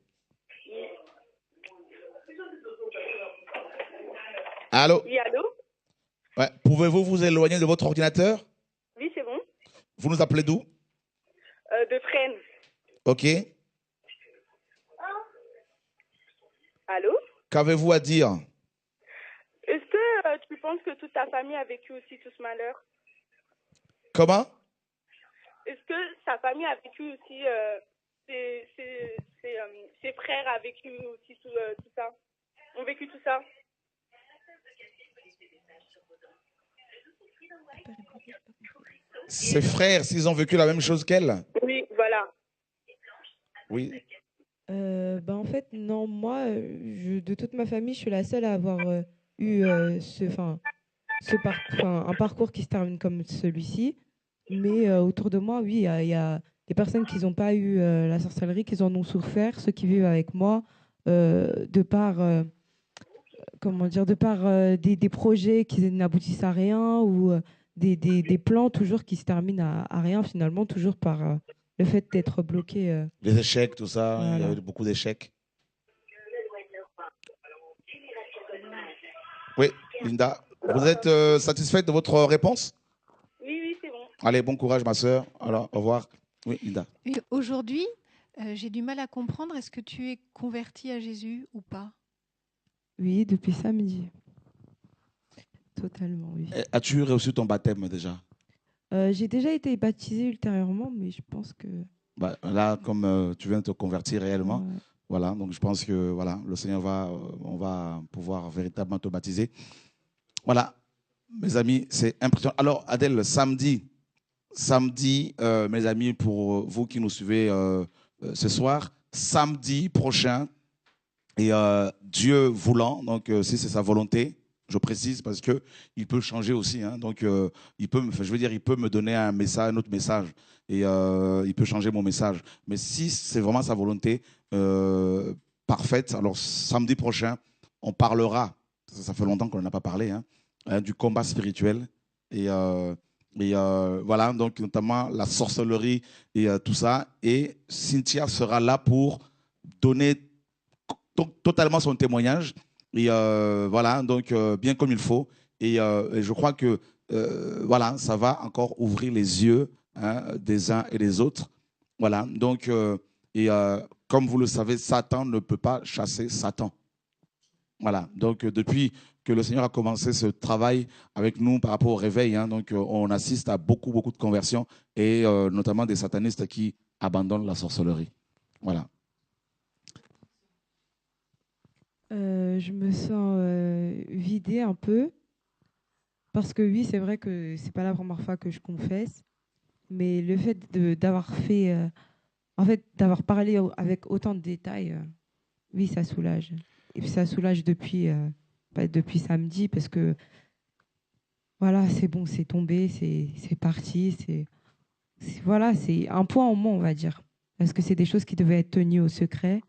Allô?
Oui, allô?
Ouais. Pouvez-vous vous éloigner de votre ordinateur?
Oui, c'est bon.
Vous nous appelez d'où?
De Fresnes.
Ok.
Allô?
Qu'avez-vous à dire?
Est-ce que tu penses que toute ta famille a vécu aussi tout ce malheur?
Comment?
Est-ce que sa famille a vécu aussi, ses frères a vécu aussi tout ça? Ont vécu tout ça?
Ses frères, s'ils ont vécu la même chose qu'elle?
Oui, voilà.
Oui.
En fait, non, moi, de toute ma famille, je suis la seule à avoir eu un parcours qui se termine comme celui-ci. Mais autour de moi, oui, il y a des personnes qui n'ont pas eu la sorcellerie, qui en ont souffert, ceux qui vivent avec moi, de par des projets qui n'aboutissent à rien ou des plans toujours qui se terminent à rien finalement, toujours par le fait d'être bloqué.
Les échecs, tout ça,
voilà.
Il y a eu beaucoup d'échecs. Oui, Linda, vous êtes satisfaite de votre réponse?
Oui, c'est bon.
Allez, bon courage, ma sœur. Alors, au revoir. Oui, Linda.
Aujourd'hui, j'ai du mal à comprendre, est-ce que tu es convertie à Jésus ou pas?
Oui, depuis samedi. Totalement, oui.
As-tu reçu ton baptême déjà?
J'ai déjà été baptisée ultérieurement, mais je pense que...
Là, comme tu viens de te convertir réellement,
Ouais.
voilà, donc je pense que voilà, le Seigneur on va pouvoir véritablement te baptiser. Voilà, mes amis, c'est impressionnant. Alors, Adèle, samedi, mes amis, pour vous qui nous suivez ce soir, samedi prochain, et Dieu voulant, donc si c'est sa volonté, je précise parce que il peut changer aussi, hein, donc il peut me donner un autre message, et il peut changer mon message. Mais si c'est vraiment sa volonté parfaite, alors samedi prochain, on parlera. Ça fait longtemps qu'on n'en a pas parlé, hein, du combat spirituel et voilà, donc notamment la sorcellerie et tout ça. Et Cynthia sera là pour donner totalement son témoignage. Et voilà, donc bien comme il faut. Et je crois que voilà, ça va encore ouvrir les yeux, hein, des uns et des autres. Voilà, donc comme vous le savez, Satan ne peut pas chasser Satan. Voilà, donc depuis que le Seigneur a commencé ce travail avec nous par rapport au réveil, hein, donc on assiste à beaucoup, beaucoup de conversions et notamment des satanistes qui abandonnent la sorcellerie. Voilà.
Je me sens vidée un peu parce que oui, c'est vrai que c'est pas la première fois que je confesse, mais le fait d'avoir fait, en fait, d'avoir parlé avec autant de détails, oui, ça soulage. Et puis ça soulage depuis, depuis samedi parce que voilà, c'est bon, c'est tombé, c'est parti, voilà, c'est un point en moins, on va dire, parce que c'est des choses qui devaient être tenues au secret.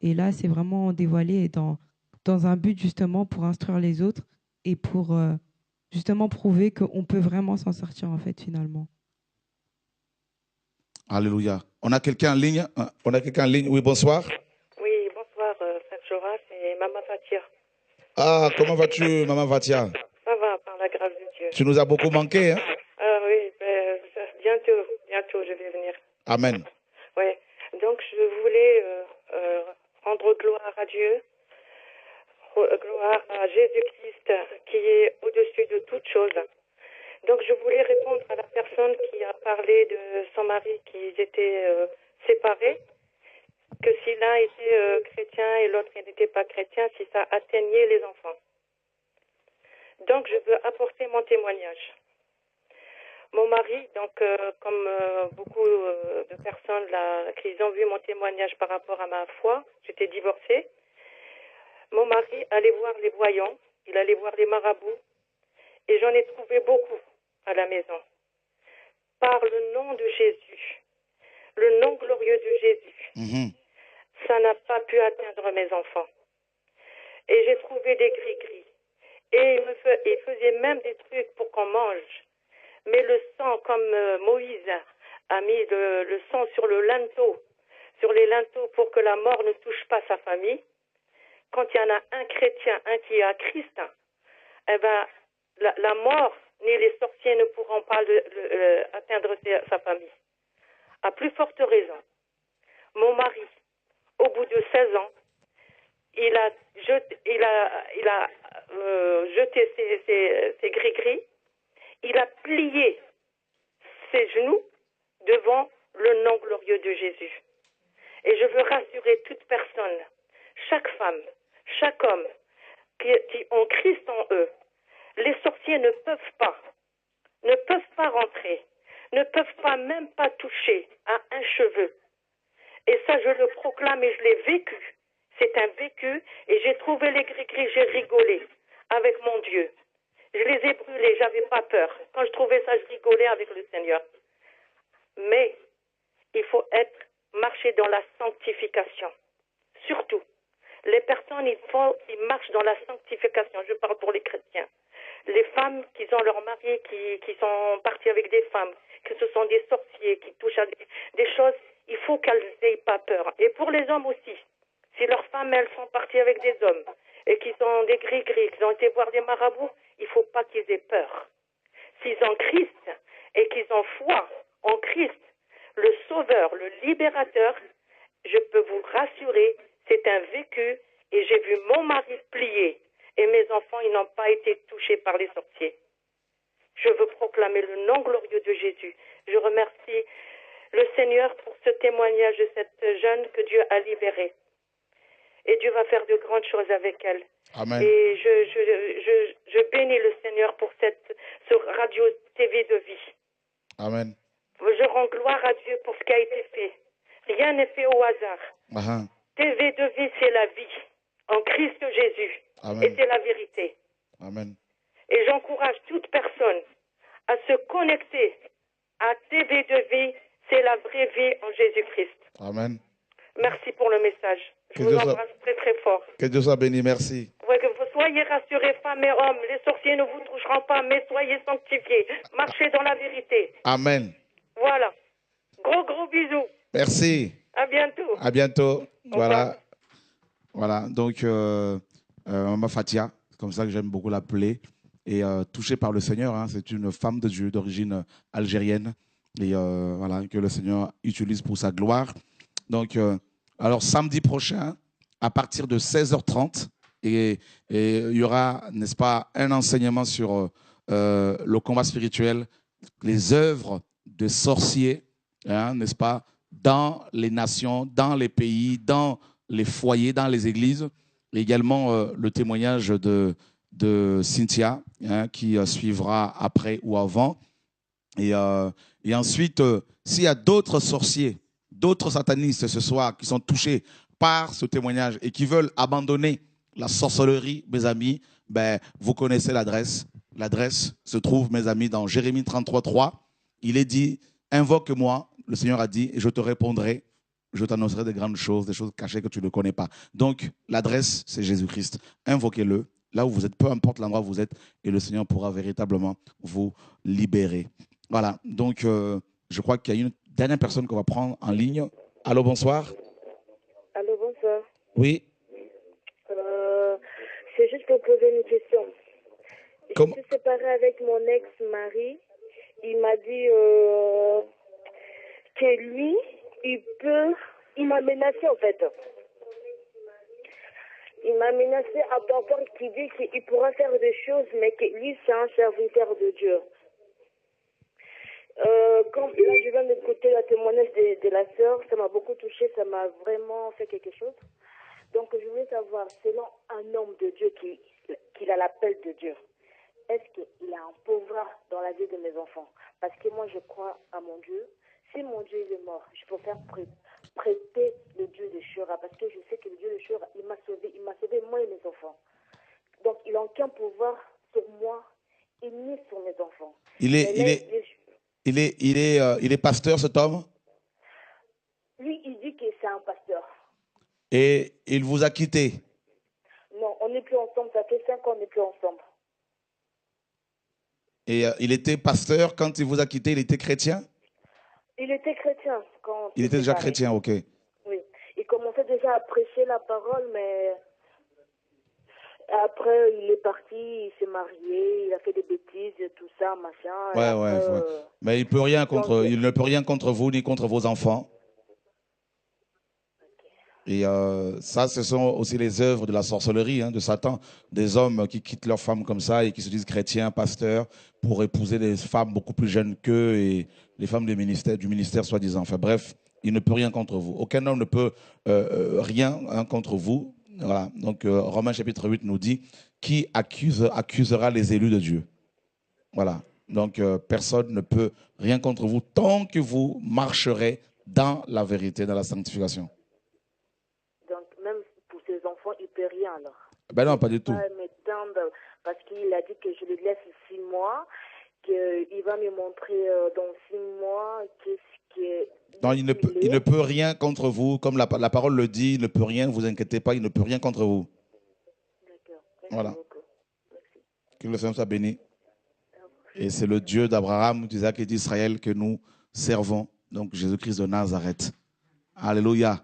Et là, c'est vraiment dévoilé et dans un but justement pour instruire les autres et pour justement prouver qu'on peut vraiment s'en sortir en fait finalement.
Alléluia. On a quelqu'un en ligne. On a quelqu'un en ligne. Oui, bonsoir.
Oui, bonsoir, Frère Joras et Maman Fatia.
Ah, comment vas-tu, Maman Fatia?
Ça va, par la grâce de Dieu.
Tu nous as beaucoup manqué, hein?
Ah oui, bientôt, je vais venir.
Amen.
Oui, donc je voulais rendre gloire à Dieu, gloire à Jésus-Christ qui est au-dessus de toute chose. Donc je voulais répondre à la personne qui a parlé de son mari qui étaient séparés, que si l'un était chrétien et l'autre n'était pas chrétien, si ça atteignait les enfants. Donc je veux apporter mon témoignage. Mon mari, donc comme beaucoup de personnes là, qui ont vu mon témoignage par rapport à ma foi, j'étais divorcée. Mon mari allait voir les voyants, il allait voir les marabouts, et j'en ai trouvé beaucoup à la maison. Par le nom de Jésus, le nom glorieux de Jésus, ça n'a pas pu atteindre mes enfants. Et j'ai trouvé des gris-gris. Et il faisait même des trucs pour qu'on mange. Mais le sang, comme Moïse a mis le sang sur le linteau, sur les linteaux pour que la mort ne touche pas sa famille, quand il y en a un chrétien, un qui est à Christ, eh ben, la mort ni les sorciers ne pourront pas atteindre sa famille. À plus forte raison, mon mari, au bout de 16 ans, il a jeté ses gris-gris, il a plié ses genoux devant le nom glorieux de Jésus. Et je veux rassurer toute personne, chaque femme, chaque homme qui ont Christ en eux, les sorciers ne peuvent pas rentrer, ne peuvent pas même pas toucher à un cheveu. Et ça, je le proclame et je l'ai vécu. C'est un vécu et j'ai trouvé les gris-gris, j'ai rigolé avec mon Dieu. Je les ai brûlés, j'avais pas peur. Quand je trouvais ça, je rigolais avec le Seigneur. Mais il faut marcher dans la sanctification. Surtout, les personnes, ils marchent dans la sanctification. Je parle pour les chrétiens. Les femmes qui ont leur mari, qui sont partis avec des femmes, que ce sont des sorciers, qui touchent à des choses, il faut qu'elles n'aient pas peur. Et pour les hommes aussi, si leurs femmes, elles sont parties avec des hommes, et qu'ils ont des gris-gris, qu'ils ont été voir des marabouts, il ne faut pas qu'ils aient peur. S'ils ont Christ, et qu'ils ont foi en Christ, le Sauveur, le Libérateur, je peux vous rassurer, c'est un vécu, et j'ai vu mon mari plier, et mes enfants, ils n'ont pas été touchés par les sorciers. Je veux proclamer le nom glorieux de Jésus. Je remercie le Seigneur pour ce témoignage de cette jeune que Dieu a libérée. Et Dieu va faire de grandes choses avec elle.
Amen.
Et je bénis le Seigneur pour ce radio TV de vie.
Amen.
Je rends gloire à Dieu pour ce qui a été fait. Rien n'est fait au hasard. TV de vie, c'est la vie en Christ Jésus.
Amen.
Et c'est la vérité.
Amen.
Et j'encourage toute personne à se connecter à TV de vie. C'est la vraie vie en Jésus-Christ.
Amen.
Merci pour le message. Je vous embrasse très très fort.
Que Dieu soit béni, merci.
Ouais, que vous soyez rassurés, femmes et hommes. Les sorciers ne vous toucheront pas, mais soyez sanctifiés. Marchez dans la vérité.
Amen.
Voilà. Gros bisous.
Merci.
À bientôt.
À bientôt. Voilà. Voilà. Donc, Maman Fatia, c'est comme ça que j'aime beaucoup l'appeler. Et touchée par le Seigneur, hein, c'est une femme de Dieu d'origine algérienne. Et voilà, que le Seigneur utilise pour sa gloire. Donc, alors samedi prochain, à partir de 16h30, et il y aura, n'est-ce pas, un enseignement sur le combat spirituel, les œuvres de sorciers, hein, n'est-ce pas, dans les nations, dans les pays, dans les foyers, dans les églises. Et également le témoignage de Cynthia, hein, qui suivra après ou avant. Et ensuite, s'il y a d'autres sorciers, d'autres satanistes ce soir qui sont touchés par ce témoignage et qui veulent abandonner la sorcellerie, mes amis, ben, vous connaissez l'adresse. L'adresse se trouve, mes amis, dans Jérémie 33:3. Il est dit, invoque-moi, le Seigneur a dit, et je te répondrai, je t'annoncerai des grandes choses, des choses cachées que tu ne connais pas. Donc, l'adresse, c'est Jésus-Christ. Invoquez-le, là où vous êtes, peu importe l'endroit où vous êtes, et le Seigneur pourra véritablement vous libérer. Voilà, donc je crois qu'il y a une dernière personne qu'on va prendre en ligne. Allô, bonsoir.
Allô, bonsoir.
Oui.
C'est juste pour poser une question.
Comment?
Je suis séparée avec mon ex-mari. Il m'a dit que lui, il m'a menacé en fait. Il m'a menacé à point qu'il dit qu'il pourra faire des choses, mais que lui, c'est un serviteur de Dieu. Quand là, je viens d'écouter le témoignage de la sœur, ça m'a beaucoup touché, ça m'a vraiment fait quelque chose. Donc, je voulais savoir, selon un homme de Dieu qui a l'appel de Dieu, est-ce qu'il a un pouvoir dans la vie de mes enfants? Parce que moi, je crois à mon Dieu. Si mon Dieu est mort, je préfère prêter le Dieu de Shura, parce que je sais que le Dieu de Shura, il m'a sauvé moi et mes enfants. Donc, il n'a aucun pouvoir sur moi et ni sur mes enfants.
Il est pasteur, cet homme?
Lui, il dit que c'est un pasteur.
Et il vous a quitté?
Non, on n'est plus ensemble. Ça fait 5 ans qu'on n'est plus ensemble.
Et il était pasteur quand il vous a quitté, il était chrétien?
Il était chrétien. Quand
il était déjà chrétien, ok.
Oui. Il commençait déjà à prêcher la parole, mais après, il est parti, il s'est marié, il a fait des bêtises, tout ça, machin.
Ouais. Mais il ne peut rien contre vous ni contre vos enfants. Et ça, ce sont aussi les œuvres de la sorcellerie, hein, de Satan. Des hommes qui quittent leurs femmes comme ça et qui se disent chrétiens, pasteurs, pour épouser des femmes beaucoup plus jeunes qu'eux et les femmes du ministère soi-disant. Enfin bref, il ne peut rien contre vous. Aucun homme ne peut rien contre vous. Voilà. Donc Romains chapitre 8 nous dit, qui accusera les élus de Dieu? Voilà. Donc personne ne peut rien contre vous tant que vous marcherez dans la vérité, dans la sanctification.
Ses enfants, il ne peut rien alors.
Ben non, pas du tout.
Parce qu'il a dit que je le laisse 6 mois, qu'il va me montrer dans 6 mois qu'est-ce que...
Non, il ne peut rien contre vous. Comme la parole le dit, il ne peut rien, ne vous inquiétez pas, il ne peut rien contre vous.
D'accord.
Voilà.
Beaucoup. Merci.
Que le Seigneur soit béni. Et c'est le Dieu d'Abraham, d'Isaac et d'Israël que nous servons. Donc Jésus-Christ de Nazareth. Alléluia.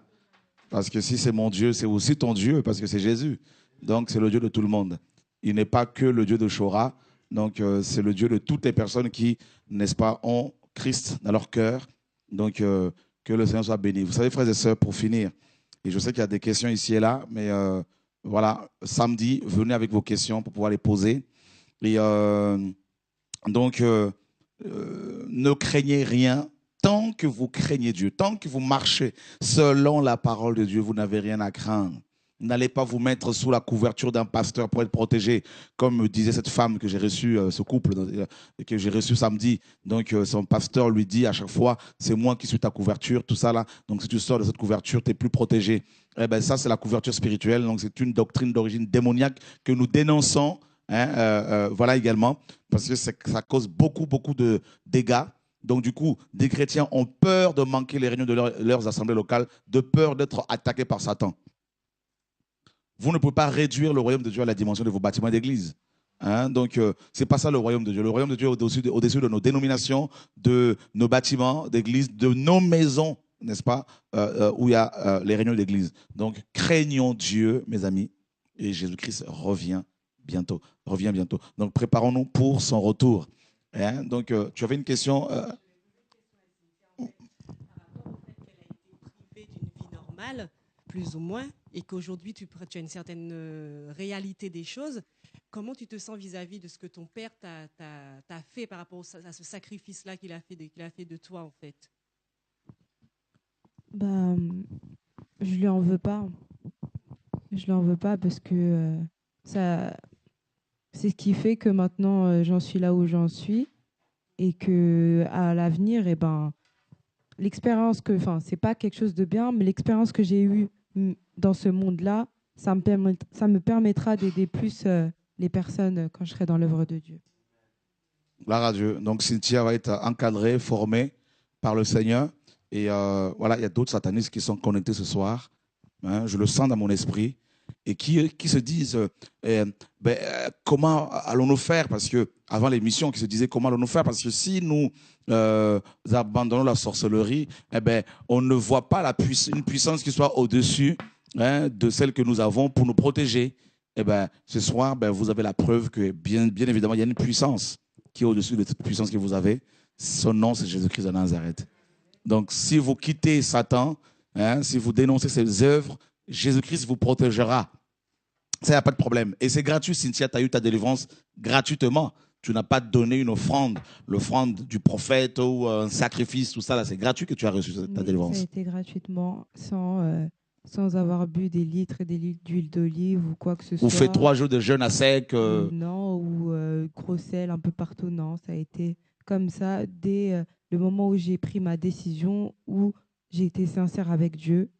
Parce que si c'est mon Dieu, c'est aussi ton Dieu, parce que c'est Jésus. Donc, c'est le Dieu de tout le monde. Il n'est pas que le Dieu de Shora. Donc, c'est le Dieu de toutes les personnes qui, n'est-ce pas, ont Christ dans leur cœur. Donc, que le Seigneur soit béni. Vous savez, frères et sœurs, pour finir, et je sais qu'il y a des questions ici et là, mais voilà, samedi, venez avec vos questions pour pouvoir les poser. Et donc, ne craignez rien. Tant que vous craignez Dieu, tant que vous marchez selon la parole de Dieu, vous n'avez rien à craindre. N'allez pas vous mettre sous la couverture d'un pasteur pour être protégé, comme disait cette femme que j'ai reçue, ce couple que j'ai reçu samedi. Donc son pasteur lui dit à chaque fois, c'est moi qui suis ta couverture, tout ça là. Donc si tu sors de cette couverture, tu n'es plus protégé. Eh ben ça c'est la couverture spirituelle. Donc c'est une doctrine d'origine démoniaque que nous dénonçons. Hein, voilà également, parce que ça cause beaucoup de dégâts. Donc, du coup, des chrétiens ont peur de manquer les réunions de leurs assemblées locales, de peur d'être attaqués par Satan. Vous ne pouvez pas réduire le royaume de Dieu à la dimension de vos bâtiments d'église. Hein? Donc, ce n'est pas ça le royaume de Dieu. Le royaume de Dieu est au-dessus de nos dénominations, de nos bâtiments d'église, de nos maisons, n'est-ce pas, où il y a les réunions d'église. Donc, craignons Dieu, mes amis, et Jésus-Christ revient bientôt. Donc, préparons-nous pour son retour. Hein? Donc, tu avais une question
Par rapport au fait qu'elle a été privée d'une vie normale, plus ou moins, et qu'aujourd'hui tu as une certaine réalité des choses, comment tu te sens vis-à-vis de ce que ton père t'a fait par rapport à ce sacrifice-là qu'il a fait de toi, en fait?
Bah, je lui en veux pas. Je lui en veux pas parce que ça, c'est ce qui fait que maintenant j'en suis là où j'en suis et que à l'avenir, eh ben, l'expérience que, enfin, c'est pas quelque chose de bien, mais l'expérience que j'ai eue dans ce monde-là, ça me permettra d'aider plus les personnes quand je serai dans l'œuvre de Dieu.
Gloire à Dieu. Donc Cynthia va être encadrée, formée par le Seigneur. Et voilà, il y a d'autres satanistes qui sont connectés ce soir. Hein, je le sens dans mon esprit. Et qui se disent comment allons-nous faire, parce que avant l'émission, qui se disaient comment allons-nous faire, parce que si nous abandonnons la sorcellerie, eh ben, on ne voit pas une puissance qui soit au-dessus de celle que nous avons pour nous protéger. Eh ben, ce soir, vous avez la preuve que bien évidemment, il y a une puissance qui est au-dessus de cette puissance que vous avez. Son nom, c'est Jésus-Christ de Nazareth. Donc, si vous quittez Satan, si vous dénoncez ses œuvres, Jésus-Christ vous protégera. Ça, il n'y a pas de problème. Et c'est gratuit, Cynthia, tu as eu ta délivrance gratuitement. Tu n'as pas donné une offrande, l'offrande du prophète ou un sacrifice, tout ça, là, c'est gratuit que tu as reçu ta délivrance.
Ça a été gratuitement, sans avoir bu des litres et des litres d'huile d'olive ou quoi que ce soit.
Ou fait 3 jours de jeûne à sec.
Non, ou gros sel un peu partout, non. Ça a été comme ça dès le moment où j'ai pris ma décision, où j'ai été sincère avec Dieu.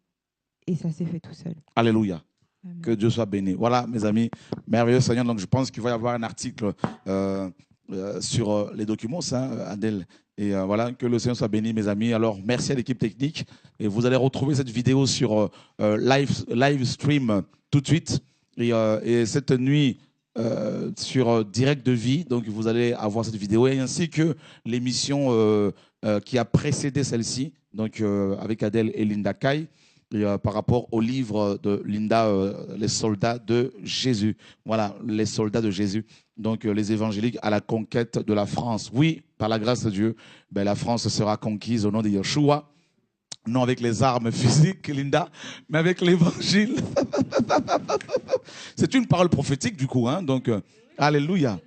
Et ça s'est fait tout seul.
Alléluia.
Amen.
Que Dieu soit béni. Voilà, mes amis, merveilleux Seigneur. Donc, je pense qu'il va y avoir un article sur les documents, ça, Adèle. Et voilà, que le Seigneur soit béni, mes amis. Alors, merci à l'équipe technique. Et vous allez retrouver cette vidéo sur live stream tout de suite. Et cette nuit, sur Direct de Vie. Donc, vous allez avoir cette vidéo. Et ainsi que l'émission qui a précédé celle-ci, donc avec Adèle et Linda Kay. Et, par rapport au livre de Linda, Les soldats de Jésus. Voilà, les soldats de Jésus. Donc, les évangéliques à la conquête de la France. Oui, par la grâce de Dieu, la France sera conquise au nom de Yeshua. Non avec les armes physiques, Linda, mais avec l'évangile. C'est une parole prophétique, du coup. Hein, donc, alléluia.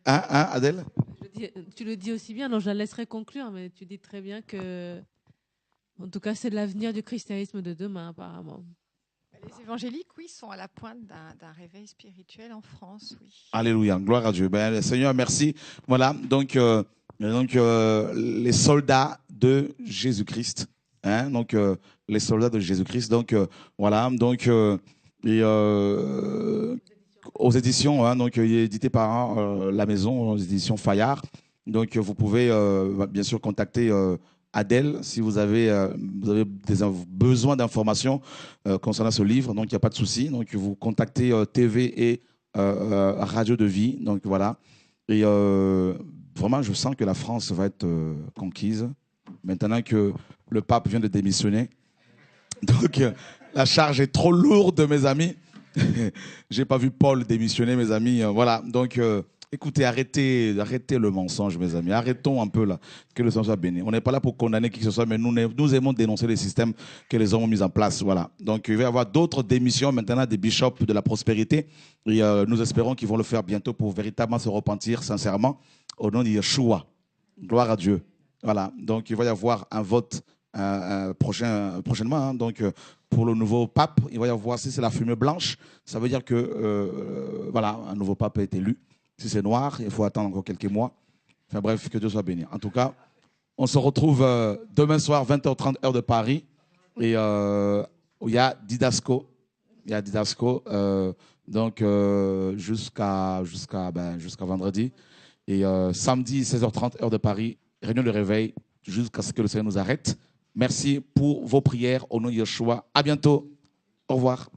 Adèle?
Tu le dis aussi bien, donc je la laisserai conclure, mais tu dis très bien que... En tout cas, c'est l'avenir du christianisme de demain, apparemment.
Les évangéliques, oui, sont à la pointe d'un réveil spirituel en France, oui.
Alléluia, gloire à Dieu. Seigneur, merci. Voilà, donc les soldats de Jésus-Christ. Hein, donc, les soldats de Jésus-Christ. Donc, voilà, donc, aux éditions, hein, donc, il est édité par La Maison, aux éditions Fayard. Donc, vous pouvez bien sûr contacter Adèle, si vous avez besoin d'informations concernant ce livre, donc il n'y a pas de souci. Donc vous contactez TV et Radio de Vie. Donc voilà. Et vraiment, je sens que la France va être conquise maintenant que le pape vient de démissionner. Donc la charge est trop lourde, mes amis. J'ai pas vu Paul démissionner, mes amis. Voilà. Donc écoutez, arrêtez le mensonge, mes amis. Arrêtons un peu là, que le Seigneur soit béni. On n'est pas là pour condamner qui que ce soit, mais nous aimons dénoncer les systèmes que les hommes ont mis en place. Voilà. Donc, il va y avoir d'autres démissions maintenant des bishops de la prospérité. Et nous espérons qu'ils vont le faire bientôt pour véritablement se repentir sincèrement au nom de Yeshua. Gloire à Dieu. Voilà. Donc, il va y avoir un vote prochainement. Hein. Donc, pour le nouveau pape, il va y avoir, si c'est la fumée blanche, ça veut dire que voilà, un nouveau pape est élu. Si c'est noir, il faut attendre encore quelques mois. Enfin bref, que Dieu soit béni. En tout cas, on se retrouve demain soir, 20h30, heure de Paris. Et il y a Didasco. Il y a Didasco. Donc, jusqu'à vendredi. Et samedi, 16h30, heure de Paris, réunion de réveil, jusqu'à ce que le Seigneur nous arrête. Merci pour vos prières au nom de Yeshua. À bientôt. Au revoir.